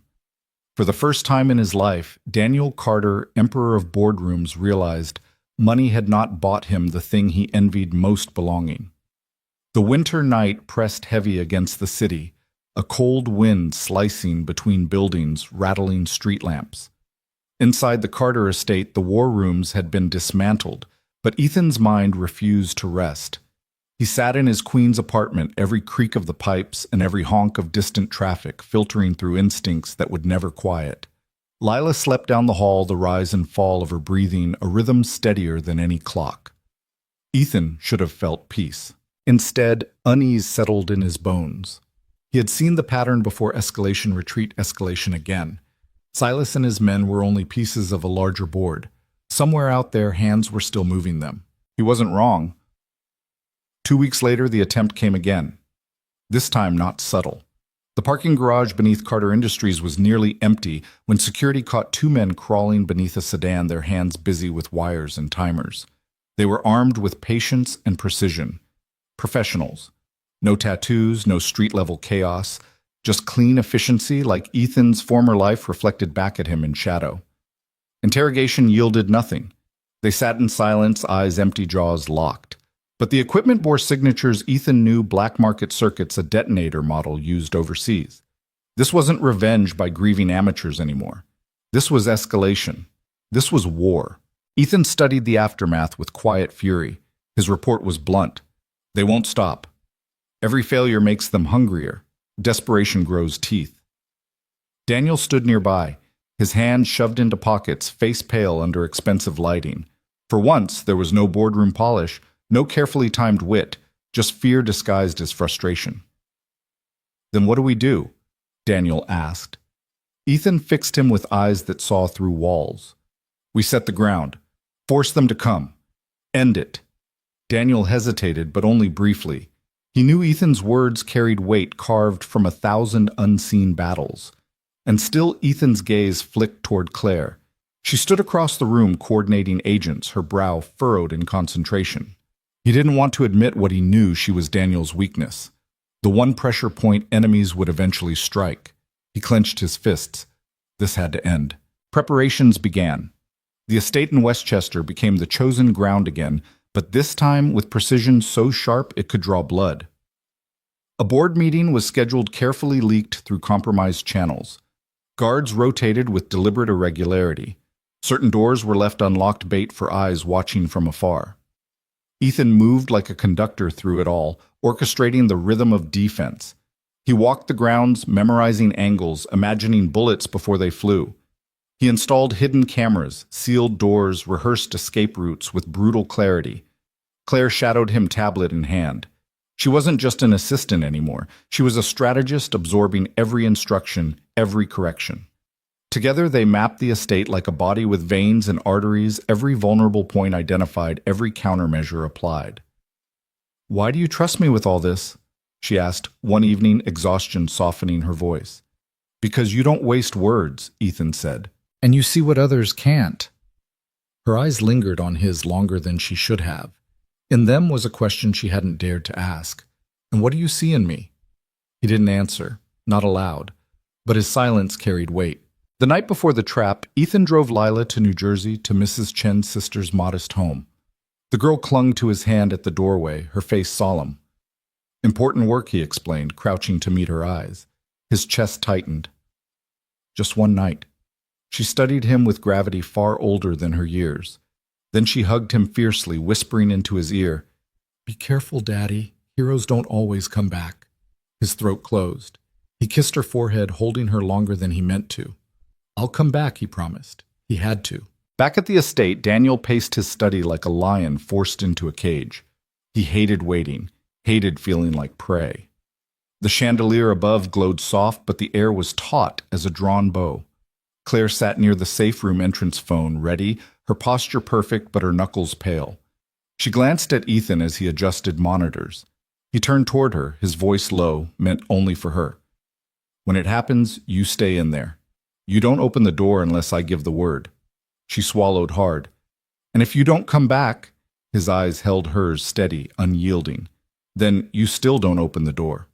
For the first time in his life, Daniel Carter, emperor of boardrooms, realized money had not bought him the thing he envied most: belonging. The winter night pressed heavy against the city, a cold wind slicing between buildings, rattling street lamps. Inside the Carter estate, the war rooms had been dismantled, but Ethan's mind refused to rest. He sat in his queen's apartment, every creak of the pipes and every honk of distant traffic filtering through instincts that would never quiet. Lila slept down the hall, the rise and fall of her breathing a rhythm steadier than any clock. Ethan should have felt peace. Instead, unease settled in his bones. He had seen the pattern before: escalation, retreat, escalation again. Silas and his men were only pieces of a larger board. Somewhere out there, hands were still moving them. He wasn't wrong. 2 weeks later, the attempt came again. This time, not subtle. The parking garage beneath Carter Industries was nearly empty when security caught two men crawling beneath a sedan, their hands busy with wires and timers. They were armed with patience and precision. Professionals. No tattoos, no street-level chaos, just clean efficiency, like Ethan's former life reflected back at him in shadow. Interrogation yielded nothing. They sat in silence, eyes empty, jaws locked. But the equipment bore signatures Ethan knew: black market circuits, a detonator model used overseas. This wasn't revenge by grieving amateurs anymore. This was escalation. This was war. Ethan studied the aftermath with quiet fury. His report was blunt. They won't stop. Every failure makes them hungrier. Desperation grows teeth. Daniel stood nearby, his hands shoved into pockets, face pale under expensive lighting. For once, there was no boardroom polish, no carefully timed wit, just fear disguised as frustration. "Then what do we do?" Daniel asked. Ethan fixed him with eyes that saw through walls. "We set the ground. Force them to come. End it." Daniel hesitated, but only briefly. He knew Ethan's words carried weight carved from 1,000 unseen battles. And still Ethan's gaze flicked toward Claire. She stood across the room coordinating agents, her brow furrowed in concentration. He didn't want to admit what he knew: she was Daniel's weakness. The one pressure point enemies would eventually strike. He clenched his fists. This had to end. Preparations began. The estate in Westchester became the chosen ground again, but this time with precision so sharp it could draw blood. A board meeting was scheduled, carefully leaked through compromised channels. Guards rotated with deliberate irregularity. Certain doors were left unlocked, bait for eyes watching from afar. Ethan moved like a conductor through it all, orchestrating the rhythm of defense. He walked the grounds, memorizing angles, imagining bullets before they flew. He installed hidden cameras, sealed doors, rehearsed escape routes with brutal clarity. Claire shadowed him, tablet in hand. She wasn't just an assistant anymore. She was a strategist, absorbing every instruction, every correction. Together they mapped the estate like a body with veins and arteries, every vulnerable point identified, every countermeasure applied. "Why do you trust me with all this?" she asked one evening, exhaustion softening her voice. "Because you don't waste words," Ethan said. "And you see what others can't." Her eyes lingered on his longer than she should have. In them was a question she hadn't dared to ask. "And what do you see in me?" He didn't answer, not aloud, but his silence carried weight. The night before the trap, Ethan drove Lila to New Jersey, to Mrs. Chen's sister's modest home. The girl clung to his hand at the doorway, her face solemn. "Important work," he explained, crouching to meet her eyes. His chest tightened. "Just one night." She studied him with gravity far older than her years. Then she hugged him fiercely, whispering into his ear, "Be careful, Daddy. Heroes don't always come back." His throat closed. He kissed her forehead, holding her longer than he meant to. "I'll come back," he promised. He had to. Back at the estate, Daniel paced his study like a lion forced into a cage. He hated waiting, hated feeling like prey. The chandelier above glowed soft, but the air was taut as a drawn bow. Claire sat near the safe room entrance phone, ready, her posture perfect but her knuckles pale. She glanced at Ethan as he adjusted monitors. He turned toward her, his voice low, meant only for her. "When it happens, you stay in there. You don't open the door unless I give the word." She swallowed hard. "And if you don't come back," his eyes held hers steady, unyielding, "then you still don't open the door."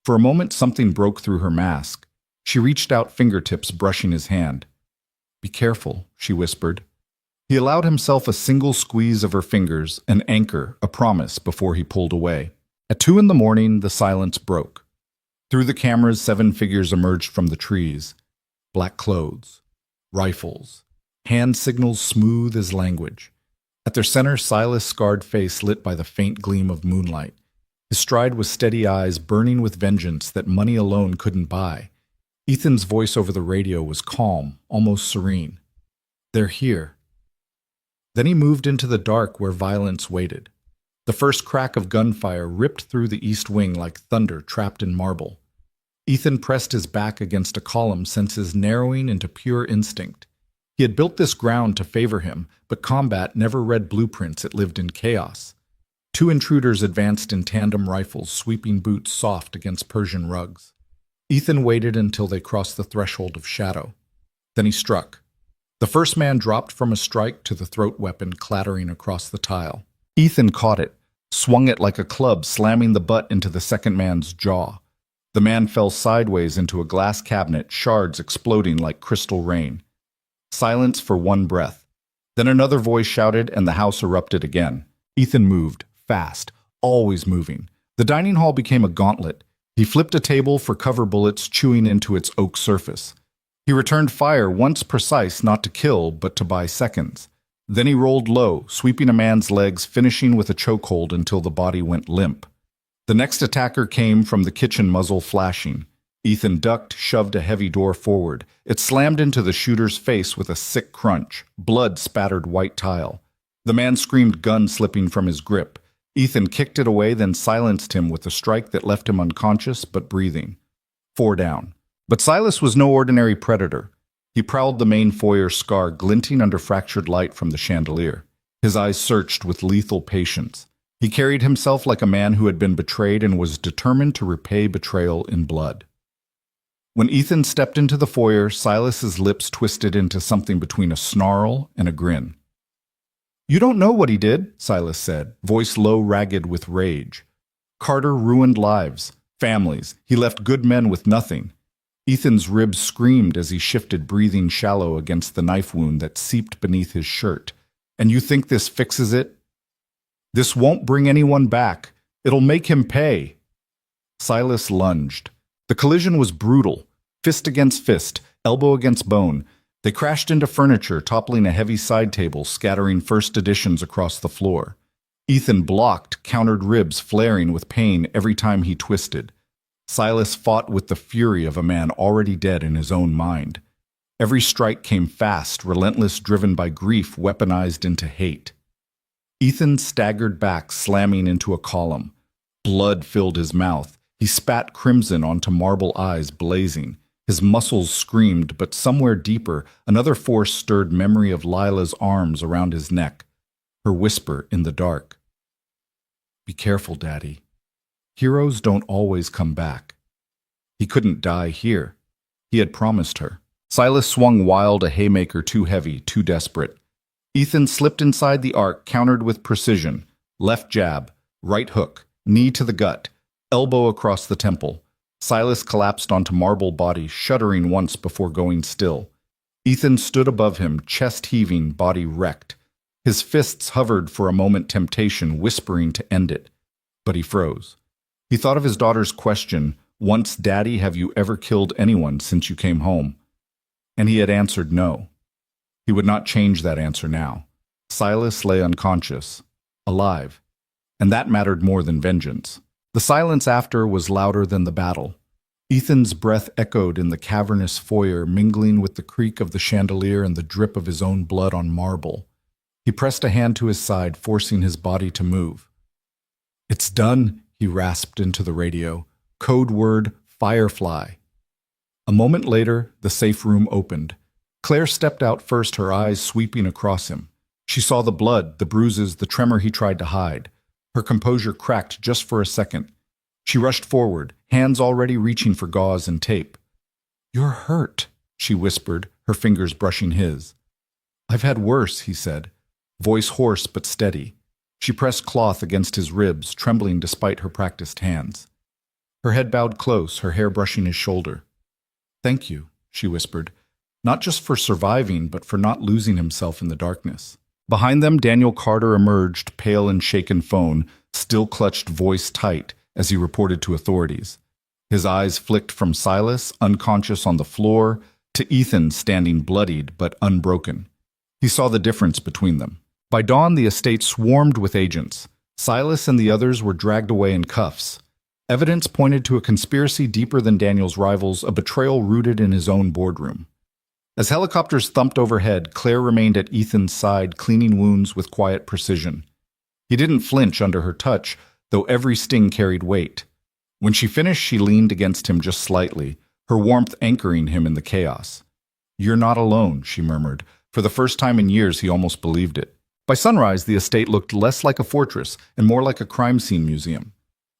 For a moment, something broke through her mask. She reached out, fingertips brushing his hand. "Be careful," she whispered. He allowed himself a single squeeze of her fingers, an anchor, a promise, before he pulled away. At 2 a.m, the silence broke. Through the cameras, 7 figures emerged from the trees. Black clothes, rifles, hand signals smooth as language. At their center, Silas' scarred face lit by the faint gleam of moonlight. His stride was steady eyes burning with vengeance that money alone couldn't buy. Ethan's voice over the radio was calm, almost serene. "They're here." Then he moved into the dark where violence waited. The first crack of gunfire ripped through the east wing like thunder trapped in marble. Ethan pressed his back against a column, senses narrowing into pure instinct. He had built this ground to favor him, but combat never read blueprints, it lived in chaos. 2 intruders advanced in tandem rifles, sweeping boots soft against Persian rugs. Ethan waited until they crossed the threshold of shadow. Then he struck. The first man dropped from a strike to the throat weapon clattering across the tile. Ethan caught it, swung it like a club, slamming the butt into the second man's jaw. The man fell sideways into a glass cabinet, shards exploding like crystal rain. Silence for 1 breath. Then another voice shouted, and the house erupted again. Ethan moved, fast, always moving. The dining hall became a gauntlet. He flipped a table for cover bullets chewing into its oak surface. He returned fire, once precise, not to kill, but to buy seconds. Then he rolled low, sweeping a man's legs, finishing with a chokehold until the body went limp. The next attacker came from the kitchen, muzzle flashing. Ethan ducked, shoved a heavy door forward. It slammed into the shooter's face with a sick crunch. Blood spattered white tile. The man screamed, gun slipping from his grip. Ethan kicked it away, then silenced him with a strike that left him unconscious but breathing. 4 down. But Silas was no ordinary predator. He prowled the main foyer, scar glinting under fractured light from the chandelier. His eyes searched with lethal patience. He carried himself like a man who had been betrayed and was determined to repay betrayal in blood. When Ethan stepped into the foyer, Silas's lips twisted into something between a snarl and a grin. "You don't know what he did," Silas said, voice low, ragged with rage. "Carter ruined lives, families. He left good men with nothing." Ethan's ribs screamed as he shifted, breathing shallow against the knife wound that seeped beneath his shirt. "And you think this fixes it? This won't bring anyone back. It'll make him pay." Silas lunged. The collision was brutal. Fist against fist, elbow against bone. They crashed into furniture, toppling a heavy side table, scattering first editions across the floor. Ethan blocked, countered, ribs flaring with pain every time he twisted. Silas fought with the fury of a man already dead in his own mind. Every strike came fast, relentless, driven by grief weaponized into hate. Ethan staggered back, slamming into a column. Blood filled his mouth. He spat crimson onto marble eyes blazing. His muscles screamed, but somewhere deeper, another force stirred memory of Lila's arms around his neck. Her whisper in the dark. "Be careful, Daddy. Heroes don't always come back." He couldn't die here. He had promised her. Silas swung wild, a haymaker too heavy, too desperate. Ethan slipped inside the arc, countered with precision. Left jab, right hook, knee to the gut, elbow across the temple. Silas collapsed onto marble body, shuddering once before going still. Ethan stood above him, chest heaving, body wrecked. His fists hovered for a moment, temptation whispering to end it. But he froze. He thought of his daughter's question, "Once, Daddy, have you ever killed anyone since you came home?" And he had answered no. He would not change that answer now. Silas lay unconscious, alive, and that mattered more than vengeance. The silence after was louder than the battle. Ethan's breath echoed in the cavernous foyer, mingling with the creak of the chandelier and the drip of his own blood on marble. He pressed a hand to his side, forcing his body to move. "It's done," he rasped into the radio. Code word, Firefly. A moment later, the safe room opened. Claire stepped out first, her eyes sweeping across him. She saw the blood, the bruises, the tremor he tried to hide. Her composure cracked just for a second. She rushed forward, hands already reaching for gauze and tape. "You're hurt," she whispered, her fingers brushing his. "I've had worse," he said, voice hoarse but steady. She pressed cloth against his ribs, trembling despite her practiced hands. Her head bowed close, her hair brushing his shoulder. "Thank you," she whispered, not just for surviving, but for not losing himself in the darkness. Behind them, Daniel Carter emerged, pale and shaken phone, still clutched, voice tight, as he reported to authorities. His eyes flicked from Silas, unconscious on the floor, to Ethan standing bloodied but unbroken. He saw the difference between them. By dawn, the estate swarmed with agents. Silas and the others were dragged away in cuffs. Evidence pointed to a conspiracy deeper than Daniel's rivals, a betrayal rooted in his own boardroom. As helicopters thumped overhead, Claire remained at Ethan's side, cleaning wounds with quiet precision. He didn't flinch under her touch, though every sting carried weight. When she finished, she leaned against him just slightly, her warmth anchoring him in the chaos. "You're not alone," she murmured. For the first time in years, he almost believed it. By sunrise, the estate looked less like a fortress and more like a crime scene museum.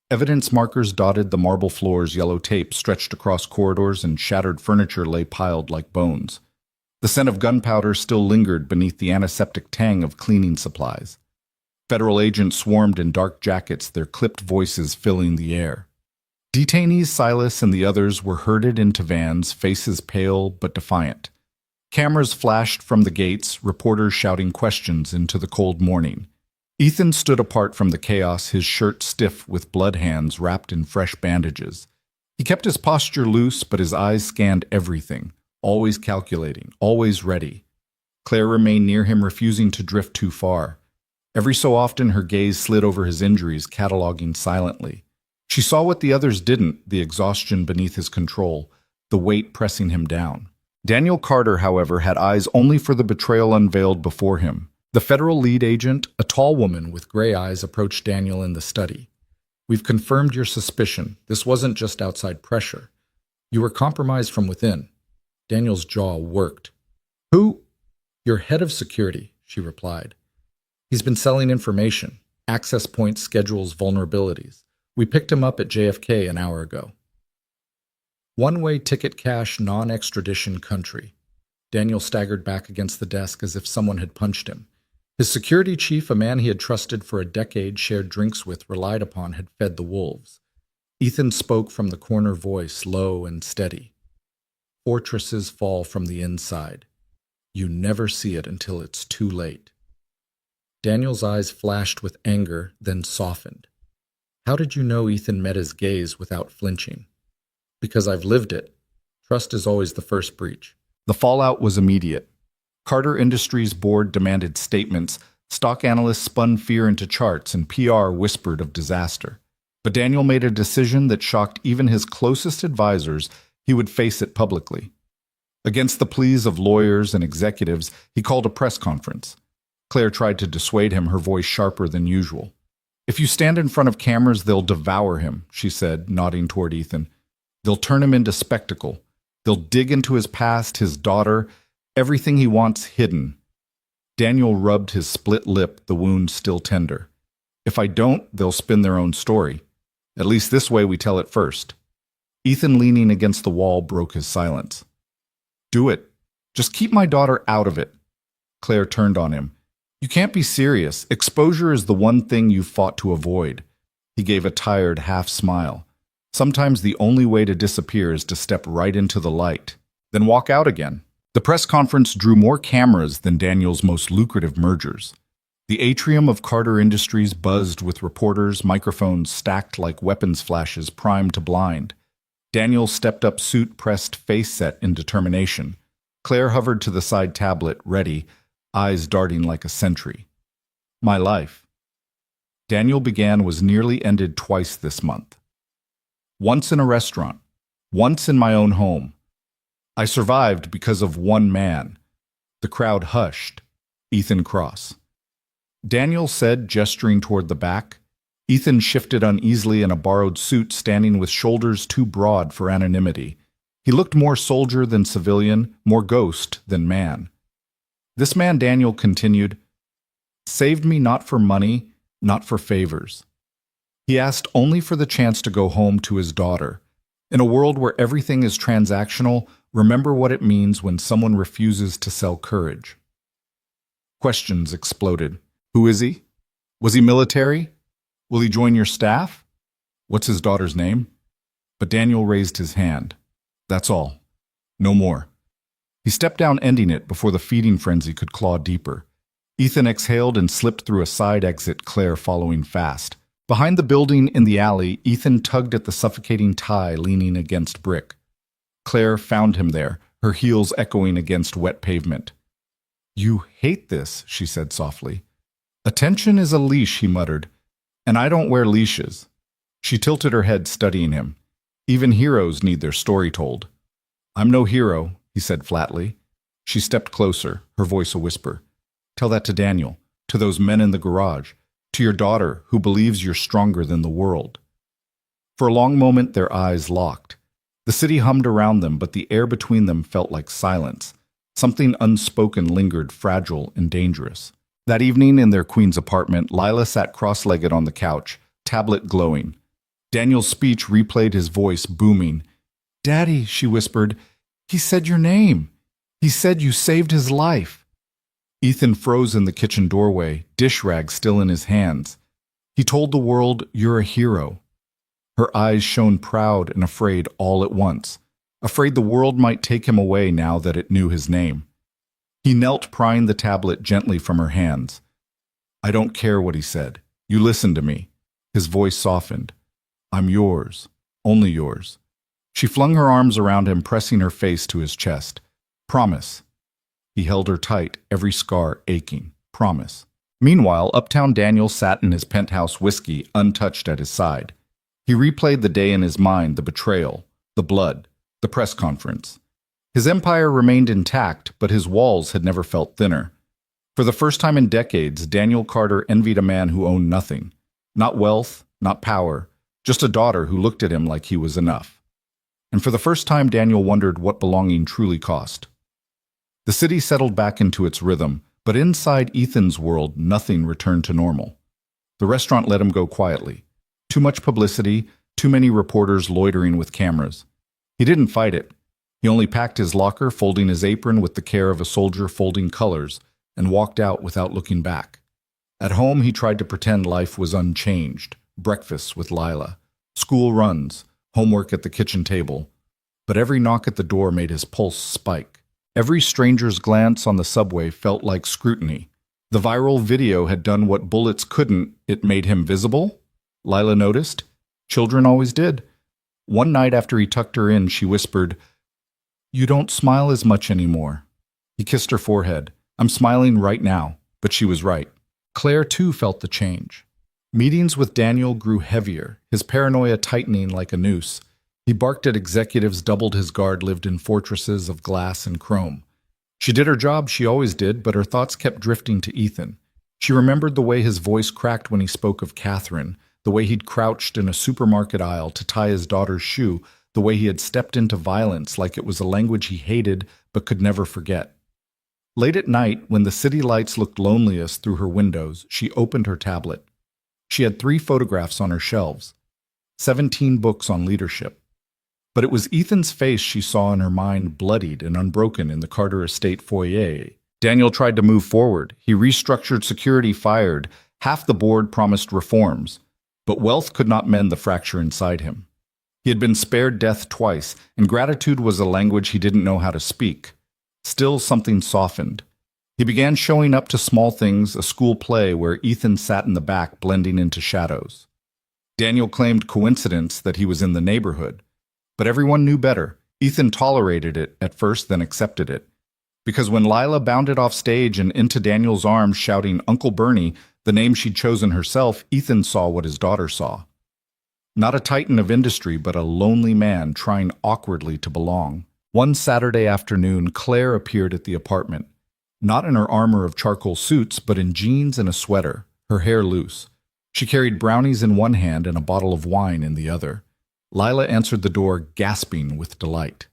Evidence markers dotted the marble floors, yellow tape stretched across corridors, and shattered furniture lay piled like bones. The scent of gunpowder still lingered beneath the antiseptic tang of cleaning supplies. Federal agents swarmed in dark jackets, their clipped voices filling the air. Detainees Silas and the others were herded into vans, faces pale but defiant. Cameras flashed from the gates, reporters shouting questions into the cold morning. Ethan stood apart from the chaos, his shirt stiff with blood hands wrapped in fresh bandages. He kept his posture loose, but his eyes scanned everything, always calculating, always ready. Claire remained near him, refusing to drift too far. Every so often, her gaze slid over his injuries, cataloging silently. She saw what the others didn't, the exhaustion beneath his control, the weight pressing him down. Daniel Carter, however, had eyes only for the betrayal unveiled before him. The federal lead agent, a tall woman with gray eyes, approached Daniel in the study. "We've confirmed your suspicion. This wasn't just outside pressure. You were compromised from within." Daniel's jaw worked. "Who?" "Your head of security," she replied. "He's been selling information, access points, schedules, vulnerabilities. We picked him up at JFK an hour ago." One-way ticket cash, non-extradition country. Daniel staggered back against the desk as if someone had punched him. His security chief, a man he had trusted for a decade, shared drinks with, relied upon, had fed the wolves. Ethan spoke from the corner voice, low and steady. "Fortresses fall from the inside. You never see it until it's too late." Daniel's eyes flashed with anger, then softened. "How did you know?" Ethan met his gaze without flinching. "Because I've lived it. Trust is always the first breach." The fallout was immediate. Carter Industries' board demanded statements, stock analysts spun fear into charts, and PR whispered of disaster. But Daniel made a decision that shocked even his closest advisors. He would face it publicly. Against the pleas of lawyers and executives, he called a press conference. Claire tried to dissuade him, her voice sharper than usual. "If you stand in front of cameras, they'll devour him," she said, nodding toward Ethan. "They'll turn him into spectacle. They'll dig into his past, his daughter, everything he wants hidden." Daniel rubbed his split lip, the wound still tender. "If I don't, they'll spin their own story. At least this way we tell it first." Ethan, leaning against the wall, broke his silence. "Do it. Just keep my daughter out of it." Claire turned on him. "You can't be serious. Exposure is the one thing you fought to avoid." He gave a tired half smile. "Sometimes the only way to disappear is to step right into the light, then walk out again." The press conference drew more cameras than Daniel's most lucrative mergers. The atrium of Carter Industries buzzed with reporters, microphones stacked like weapons flashes primed to blind. Daniel stepped up, suit pressed, face set in determination. Claire hovered to the side tablet, ready, eyes darting like a sentry. "My life." Daniel began was nearly ended twice this month. Once in a restaurant. Once in my own home. I survived because of one man. The crowd hushed. Ethan Cross. Daniel said, gesturing toward the back. Ethan shifted uneasily in a borrowed suit, standing with shoulders too broad for anonymity. He looked more soldier than civilian, more ghost than man. This man, Daniel continued, saved me not for money, not for favors. He asked only for the chance to go home to his daughter. In a world where everything is transactional, remember what it means when someone refuses to sell courage. Questions exploded. Who is he? Was he military? Will he join your staff? What's his daughter's name? But Daniel raised his hand. That's all. No more. He stepped down, ending it before the feeding frenzy could claw deeper. Ethan exhaled and slipped through a side exit, Claire following fast. Behind the building in the alley, Ethan tugged at the suffocating tie leaning against brick. Claire found him there, her heels echoing against wet pavement. You hate this, she said softly. Attention is a leash, he muttered, and I don't wear leashes. She tilted her head, studying him. Even heroes need their story told. I'm no hero, he said flatly. She stepped closer, her voice a whisper. Tell that to Daniel, to those men in the garage, to your daughter who believes you're stronger than the world. For a long moment their eyes locked. The city hummed around them, but the air between them felt like silence. Something unspoken lingered, fragile and dangerous. That evening in their queen's apartment, Lila sat cross-legged on the couch, tablet glowing. Daniel's speech replayed, his voice booming. Daddy, she whispered, he said your name. He said you saved his life. Ethan froze in the kitchen doorway, dish rag still in his hands. He told the world, you're a hero. Her eyes shone proud and afraid all at once, afraid the world might take him away now that it knew his name. He knelt, prying the tablet gently from her hands. I don't care what he said. You listen to me. His voice softened. I'm yours, only yours. She flung her arms around him, pressing her face to his chest. Promise. He held her tight, every scar aching. Promise. Meanwhile, uptown Daniel sat in his penthouse, whiskey untouched at his side. He replayed the day in his mind, the betrayal, the blood, the press conference. His empire remained intact, but his walls had never felt thinner. For the first time in decades, Daniel Carter envied a man who owned nothing. Not wealth, not power, just a daughter who looked at him like he was enough. And for the first time, Daniel wondered what belonging truly cost. The city settled back into its rhythm, but inside Ethan's world, nothing returned to normal. The restaurant let him go quietly. Too much publicity, too many reporters loitering with cameras. He didn't fight it. He only packed his locker, folding his apron with the care of a soldier folding colors, and walked out without looking back. At home, he tried to pretend life was unchanged. Breakfasts with Lila, school runs, homework at the kitchen table. But every knock at the door made his pulse spike. Every stranger's glance on the subway felt like scrutiny. The viral video had done what bullets couldn't. It made him visible. Lila noticed. Children always did. One night after he tucked her in, she whispered, You don't smile as much anymore. He kissed her forehead. I'm smiling right now. But she was right. Claire, too, felt the change. Meetings with Daniel grew heavier, his paranoia tightening like a noose. He barked at executives, doubled his guard, lived in fortresses of glass and chrome. She did her job, she always did, but her thoughts kept drifting to Ethan. She remembered the way his voice cracked when he spoke of Catherine, the way he'd crouched in a supermarket aisle to tie his daughter's shoe, the way he had stepped into violence like it was a language he hated but could never forget. Late at night, when the city lights looked loneliest through her windows, she opened her tablet. She had 3 photographs on her shelves, 17 books on leadership. But it was Ethan's face she saw in her mind, bloodied and unbroken in the Carter estate foyer. Daniel tried to move forward. He restructured security, fired. Half the board promised reforms. But wealth could not mend the fracture inside him. He had been spared death twice, and gratitude was a language he didn't know how to speak. Still, something softened. He began showing up to small things, a school play where Ethan sat in the back, blending into shadows. Daniel claimed coincidence that he was in the neighborhood. But everyone knew better. Ethan tolerated it at first, then accepted it. Because when Lila bounded off stage and into Daniel's arms shouting Uncle Bernie, the name she'd chosen herself, Ethan saw what his daughter saw. Not a titan of industry, but a lonely man trying awkwardly to belong. One Saturday afternoon, Claire appeared at the apartment, not in her armor of charcoal suits, but in jeans and a sweater, her hair loose. She carried brownies in one hand and a bottle of wine in the other. Lila answered the door, gasping with delight.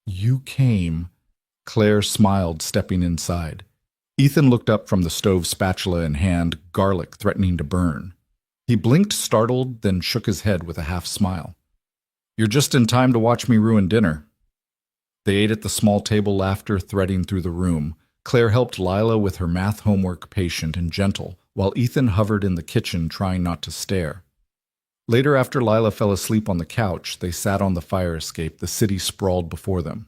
"You came." Claire smiled, stepping inside. Ethan looked up from the stove, spatula in hand, garlic threatening to burn. He blinked, startled, then shook his head with a half smile. "You're just in time to watch me ruin dinner." They ate at the small table, laughter threading through the room. Claire helped Lila with her math homework, patient and gentle, while Ethan hovered in the kitchen, trying not to stare. Later, after Lila fell asleep on the couch, they sat on the fire escape, the city sprawled before them.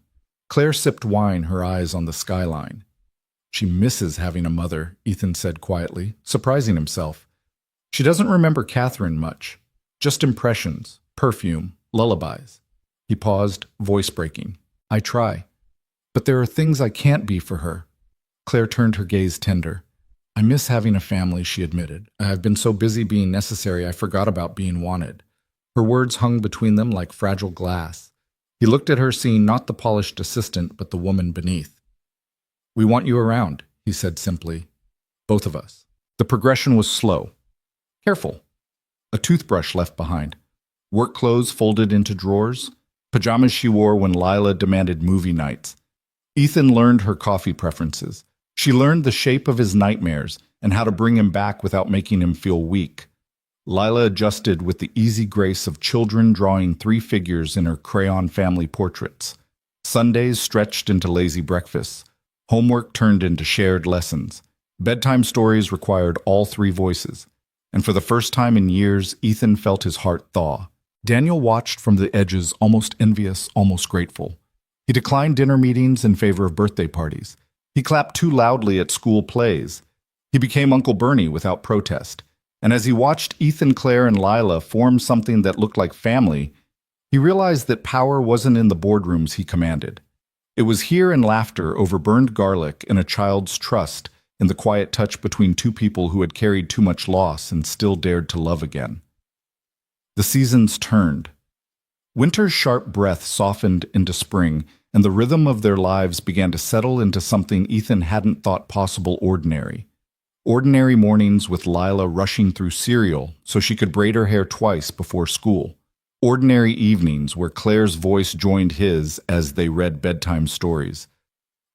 Claire sipped wine, her eyes on the skyline. "She misses having a mother," Ethan said quietly, surprising himself. "She doesn't remember Catherine much, just impressions, perfume, lullabies." He paused, voice breaking. "I try. But there are things I can't be for her." Claire turned, her gaze tender. "I miss having a family," she admitted. "I've been so busy being necessary I forgot about being wanted." Her words hung between them like fragile glass. He looked at her, seeing not the polished assistant, but the woman beneath. "We want you around," he said simply. "Both of us." The progression was slow. Careful. A toothbrush left behind. Work clothes folded into drawers. Pajamas she wore when Lila demanded movie nights. Ethan learned her coffee preferences. She learned the shape of his nightmares and how to bring him back without making him feel weak. Lila adjusted with the easy grace of children drawing three figures in her crayon family portraits. Sundays stretched into lazy breakfasts. Homework turned into shared lessons. Bedtime stories required all three voices. And for the first time in years, Ethan felt his heart thaw. Daniel watched from the edges, almost envious, almost grateful. He declined dinner meetings in favor of birthday parties. He clapped too loudly at school plays. He became Uncle Bernie without protest. And as he watched Ethan, Claire, and Lila form something that looked like family, he realized that power wasn't in the boardrooms he commanded. It was here in laughter over burned garlic, in a child's trust, in the quiet touch between two people who had carried too much loss and still dared to love again. The seasons turned. Winter's sharp breath softened into spring, and the rhythm of their lives began to settle into something Ethan hadn't thought possible: ordinary. Ordinary mornings with Lila rushing through cereal so she could braid her hair twice before school. Ordinary evenings where Claire's voice joined his as they read bedtime stories.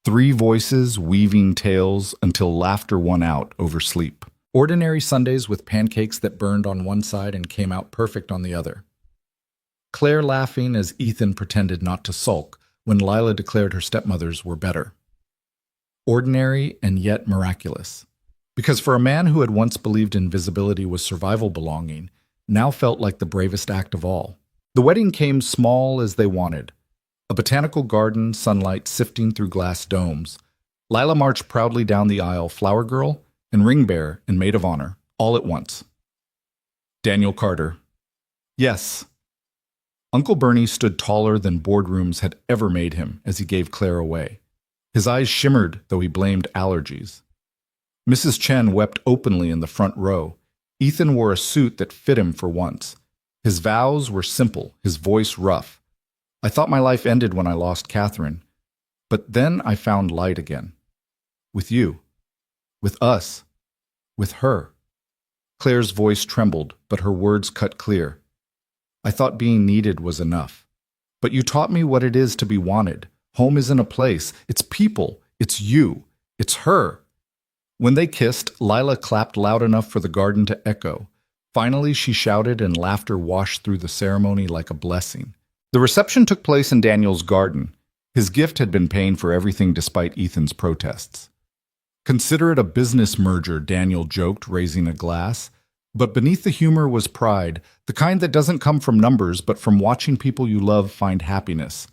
Three voices weaving tales until laughter won out over sleep. Ordinary Sundays with pancakes that burned on one side and came out perfect on the other. Claire laughing as Ethan pretended not to sulk when Lila declared her stepmothers were better. Ordinary and yet miraculous. Because for a man who had once believed invisibility was survival belonging, now felt like the bravest act of all. The wedding came small as they wanted. A botanical garden, sunlight sifting through glass domes. Lila marched proudly down the aisle, flower girl and ring bearer and maid of honor, all at once. Daniel Carter. Yes. Uncle Bernie stood taller than boardrooms had ever made him as he gave Claire away. His eyes shimmered, though he blamed allergies. Mrs. Chen wept openly in the front row. Ethan wore a suit that fit him for once. His vows were simple, his voice rough. "I thought my life ended when I lost Catherine. But then I found light again. With you. With us. With her." Claire's voice trembled, but her words cut clear. "I thought being needed was enough. But you taught me what it is to be wanted. Home isn't a place. It's people. It's you. It's her." When they kissed, Lila clapped loud enough for the garden to echo. Finally, she shouted, and laughter washed through the ceremony like a blessing. The reception took place in Daniel's garden. His gift had been paying for everything despite Ethan's protests. "Consider it a business merger," Daniel joked, raising a glass. But beneath the humor was pride, the kind that doesn't come from numbers but from watching people you love find happiness.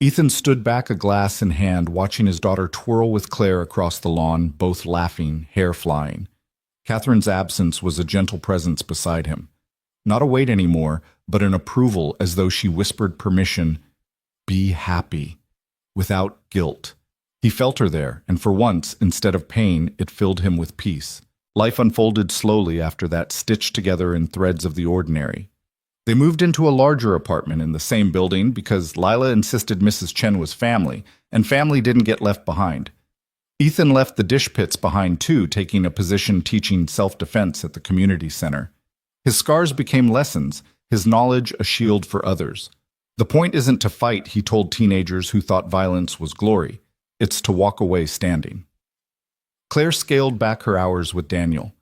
Ethan stood back, a glass in hand, watching his daughter twirl with Claire across the lawn, both laughing, hair flying. Catherine's absence was a gentle presence beside him. Not a weight anymore, but an approval, as though she whispered permission. Be happy. Without guilt. He felt her there, and for once, instead of pain, it filled him with peace. Life unfolded slowly after that, stitched together in threads of the ordinary. They moved into a larger apartment in the same building because Lila insisted Mrs. Chen was family, and family didn't get left behind. Ethan left the dish pits behind too, taking a position teaching self-defense at the community center. His scars became lessons, his knowledge a shield for others. The point isn't to fight, he told teenagers who thought violence was glory. It's to walk away standing. Claire scaled back her hours with Daniel.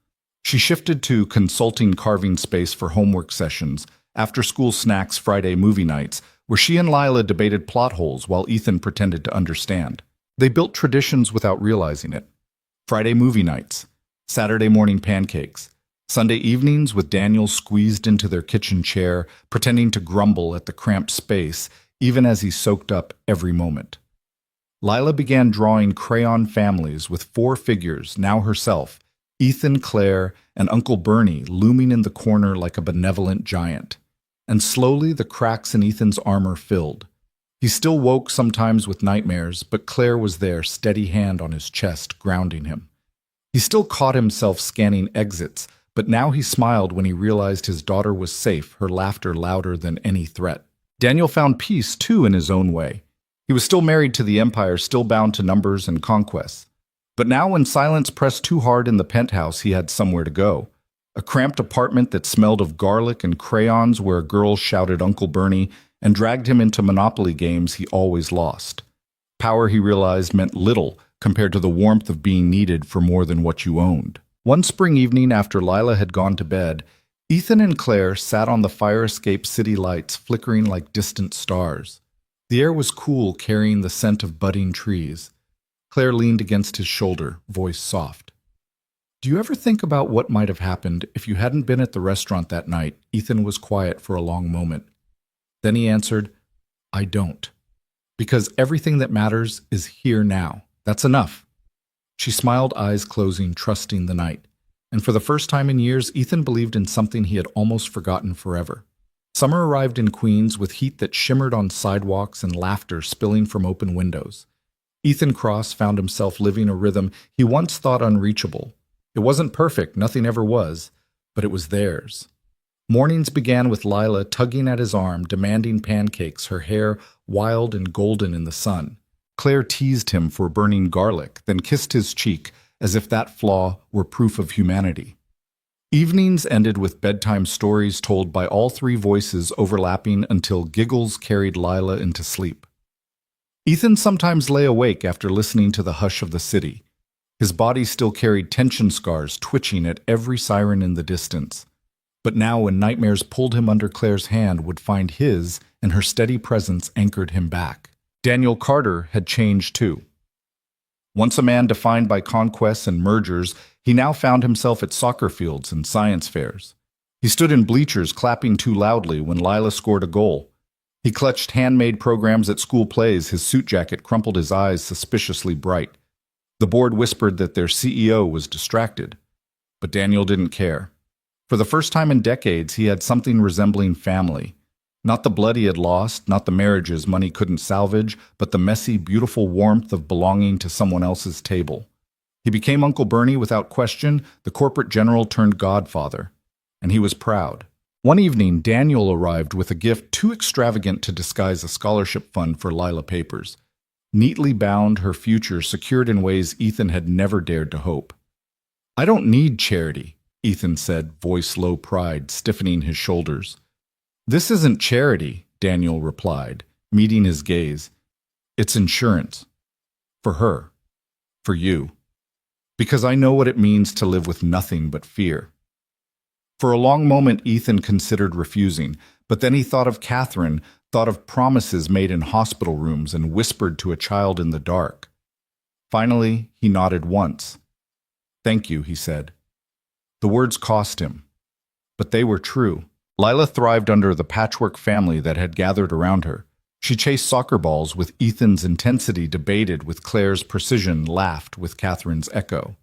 She shifted to consulting carving space for homework sessions, after-school snacks Friday movie nights, where she and Lila debated plot holes while Ethan pretended to understand. They built traditions without realizing it. Friday movie nights, Saturday morning pancakes, Sunday evenings with Daniel squeezed into their kitchen chair, pretending to grumble at the cramped space, even as he soaked up every moment. Lila began drawing crayon families with 4 figures, now herself, Ethan, Claire, and Uncle Bernie looming in the corner like a benevolent giant. And slowly the cracks in Ethan's armor filled. He still woke sometimes with nightmares, but Claire was there, steady hand on his chest, grounding him. He still caught himself scanning exits, but now he smiled when he realized his daughter was safe, her laughter louder than any threat. Daniel found peace, too, in his own way. He was still married to the Empire, still bound to numbers and conquests. But now when silence pressed too hard in the penthouse, he had somewhere to go. A cramped apartment that smelled of garlic and crayons where a girl shouted Uncle Bernie and dragged him into Monopoly games he always lost. Power, he realized, meant little compared to the warmth of being needed for more than what you owned. One spring evening after Lila had gone to bed, Ethan and Claire sat on the fire escape city lights flickering like distant stars. The air was cool, carrying the scent of budding trees. Claire leaned against his shoulder, voice soft. "Do you ever think about what might have happened if you hadn't been at the restaurant that night?" Ethan was quiet for a long moment. Then he answered, "I don't. Because everything that matters is here now. That's enough." She smiled, eyes closing, trusting the night. And for the first time in years, Ethan believed in something he had almost forgotten forever. Summer arrived in Queens with heat that shimmered on sidewalks and laughter spilling from open windows. Ethan Cross found himself living a rhythm he once thought unreachable. It wasn't perfect, nothing ever was, but it was theirs. Mornings began with Lila tugging at his arm, demanding pancakes, her hair wild and golden in the sun. Claire teased him for burning garlic, then kissed his cheek as if that flaw were proof of humanity. Evenings ended with bedtime stories told by all 3 voices overlapping until giggles carried Lila into sleep. Ethan sometimes lay awake after listening to the hush of the city. His body still carried tension scars twitching at every siren in the distance. But now when nightmares pulled him under Claire's hand would find his, and her steady presence anchored him back. Daniel Carter had changed too. Once a man defined by conquests and mergers, he now found himself at soccer fields and science fairs. He stood in bleachers clapping too loudly when Lila scored a goal. He clutched handmade programs at school plays, his suit jacket crumpled, his eyes suspiciously bright. The board whispered that their CEO was distracted. But Daniel didn't care. For the first time in decades, he had something resembling family. Not the blood he had lost, not the marriages money couldn't salvage, but the messy, beautiful warmth of belonging to someone else's table. He became Uncle Bernie without question, the corporate general turned godfather. And he was proud. One evening, Daniel arrived with a gift too extravagant to disguise a scholarship fund for Lila Papers. Neatly bound, her future secured in ways Ethan had never dared to hope. "I don't need charity," Ethan said, voice low pride, stiffening his shoulders. "This isn't charity," Daniel replied, meeting his gaze. "It's insurance. For her. For you. Because I know what it means to live with nothing but fear." For a long moment, Ethan considered refusing, but then he thought of Catherine, thought of promises made in hospital rooms and whispered to a child in the dark. Finally, he nodded once. "Thank you," he said. The words cost him, but they were true. Lila thrived under the patchwork family that had gathered around her. She chased soccer balls with Ethan's intensity, debated with Claire's precision, laughed with Catherine's echo.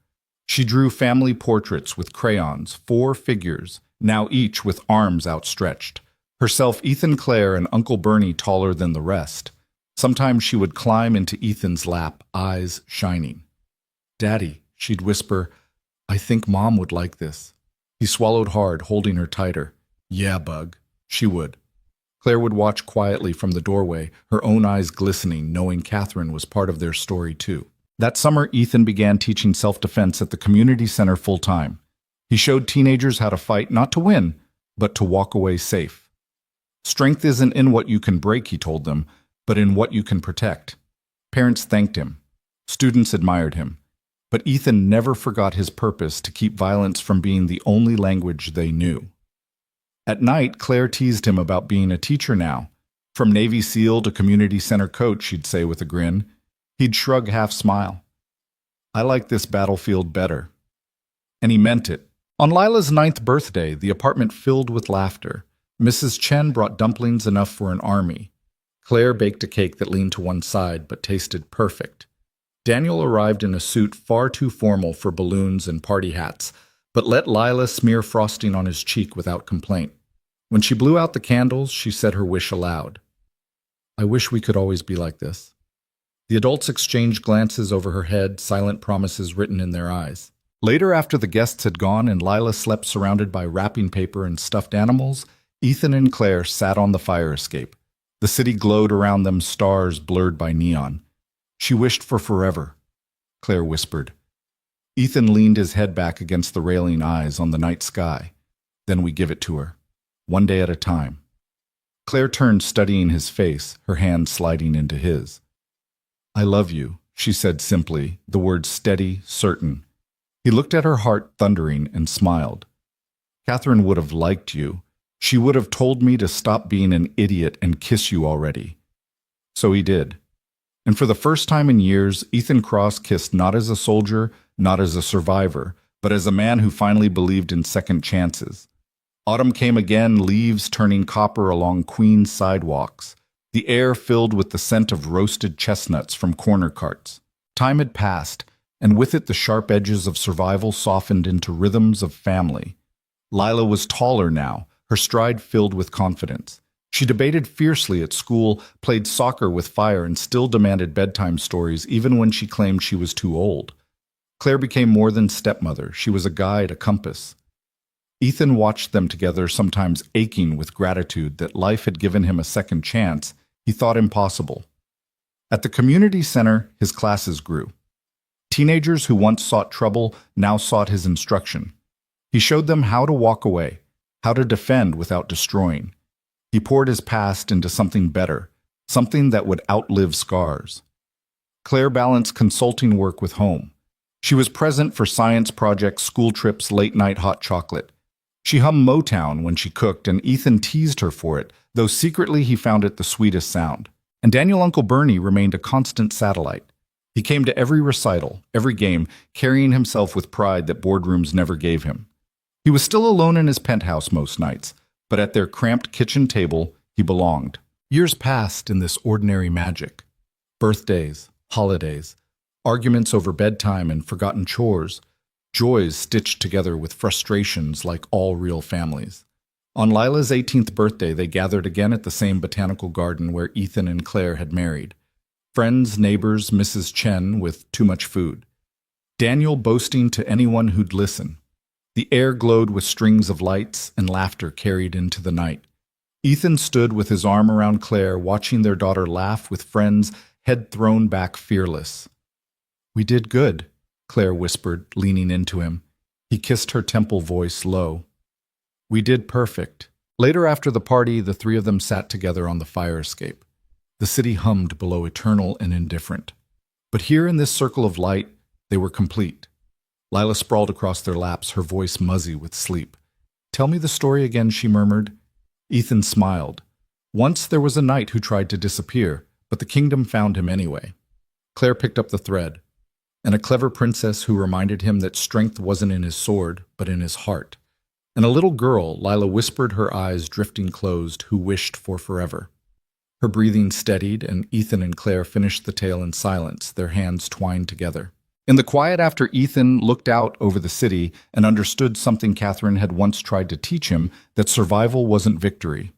She drew family portraits with crayons, 4 figures, now each with arms outstretched. Herself, Ethan, Claire, and Uncle Bernie taller than the rest. Sometimes she would climb into Ethan's lap, eyes shining. "Daddy," she'd whisper, "I think Mom would like this." He swallowed hard, holding her tighter. "Yeah, bug. She would. Claire would watch quietly from the doorway, her own eyes glistening, knowing Catherine was part of their story too. That summer, Ethan began teaching self-defense at the community center full-time. He showed teenagers how to fight, not to win, but to walk away safe. Strength isn't in what you can break, he told them, but in what you can protect. Parents thanked him. Students admired him. But Ethan never forgot his purpose to keep violence from being the only language they knew. At night, Claire teased him about being a teacher now. From Navy SEAL to community center coach, she'd say with a grin. He'd shrug, half-smile. I like this battlefield better. And he meant it. On Lila's 9th birthday, the apartment filled with laughter. Mrs. Chen brought dumplings enough for an army. Claire baked a cake that leaned to one side but tasted perfect. Daniel arrived in a suit far too formal for balloons and party hats, but let Lila smear frosting on his cheek without complaint. When she blew out the candles, she said her wish aloud. I wish we could always be like this. The adults exchanged glances over her head, silent promises written in their eyes. Later, after the guests had gone and Lila slept surrounded by wrapping paper and stuffed animals, Ethan and Claire sat on the fire escape. The city glowed around them, stars blurred by neon. She wished for forever, Claire whispered. Ethan leaned his head back against the railing, eyes on the night sky. Then we give it to her, one day at a time. Claire turned, studying his face, her hand sliding into his. I love you, she said simply, the words steady, certain. He looked at her heart thundering and smiled. Catherine would have liked you. She would have told me to stop being an idiot and kiss you already. So he did. And for the first time in years, Ethan Cross kissed not as a soldier, not as a survivor, but as a man who finally believed in second chances. Autumn came again, leaves turning copper along Queens sidewalks. The air filled with the scent of roasted chestnuts from corner carts. Time had passed, and with it the sharp edges of survival softened into rhythms of family. Lila was taller now, her stride filled with confidence. She debated fiercely at school, played soccer with fire, and still demanded bedtime stories even when she claimed she was too old. Claire became more than stepmother. She was a guide, a compass. Ethan watched them together, sometimes aching with gratitude that life had given him a second chance he thought impossible. At the community center, his classes grew. Teenagers who once sought trouble now sought his instruction. He showed them how to walk away, how to defend without destroying. He poured his past into something better, something that would outlive scars. Claire balanced consulting work with home. She was present for science projects, school trips, late-night hot chocolate. She hummed Motown when she cooked, and Ethan teased her for it, though secretly he found it the sweetest sound. And Daniel Uncle Bernie remained a constant satellite. He came to every recital, every game, carrying himself with pride that boardrooms never gave him. He was still alone in his penthouse most nights, but at their cramped kitchen table, he belonged. Years passed in this ordinary magic. Birthdays, holidays, arguments over bedtime and forgotten chores, joys stitched together with frustrations like all real families. On Lila's 18th birthday, they gathered again at the same botanical garden where Ethan and Claire had married. Friends, neighbors, Mrs. Chen with too much food. Daniel boasting to anyone who'd listen. The air glowed with strings of lights and laughter carried into the night. Ethan stood with his arm around Claire, watching their daughter laugh with friends, head thrown back fearless. We did good, Claire whispered, leaning into him. He kissed her temple voice low. We did perfect. Later after the party, the three of them sat together on the fire escape. The city hummed below, eternal and indifferent. But here in this circle of light, they were complete. Lila sprawled across their laps, her voice muzzy with sleep. Tell me the story again, she murmured. Ethan smiled. Once there was a knight who tried to disappear, but the kingdom found him anyway. Claire picked up the thread. And a clever princess who reminded him that strength wasn't in his sword, but in his heart. And a little girl, Lila whispered, her eyes drifting closed, who wished for forever. Her breathing steadied, and Ethan and Claire finished the tale in silence, their hands twined together. In the quiet after Ethan looked out over the city and understood something Catherine had once tried to teach him, that survival wasn't victory.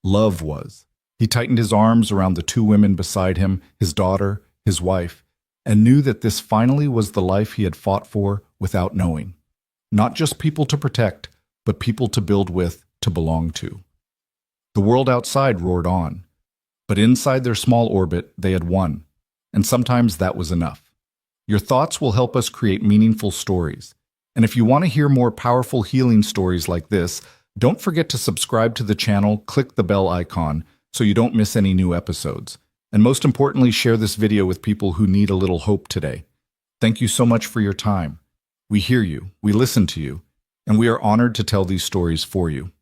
Love was. He tightened his arms around the two women beside him, his daughter, his wife, and knew that this finally was the life he had fought for without knowing. Not just people to protect, but people to build with, to belong to. The world outside roared on. But inside their small orbit, they had won. And sometimes that was enough. Your thoughts will help us create meaningful stories. And if you want to hear more powerful healing stories like this, don't forget to subscribe to the channel, click the bell icon so you don't miss any new episodes. And most importantly, share this video with people who need a little hope today. Thank you so much for your time. We hear you, we listen to you, and we are honored to tell these stories for you.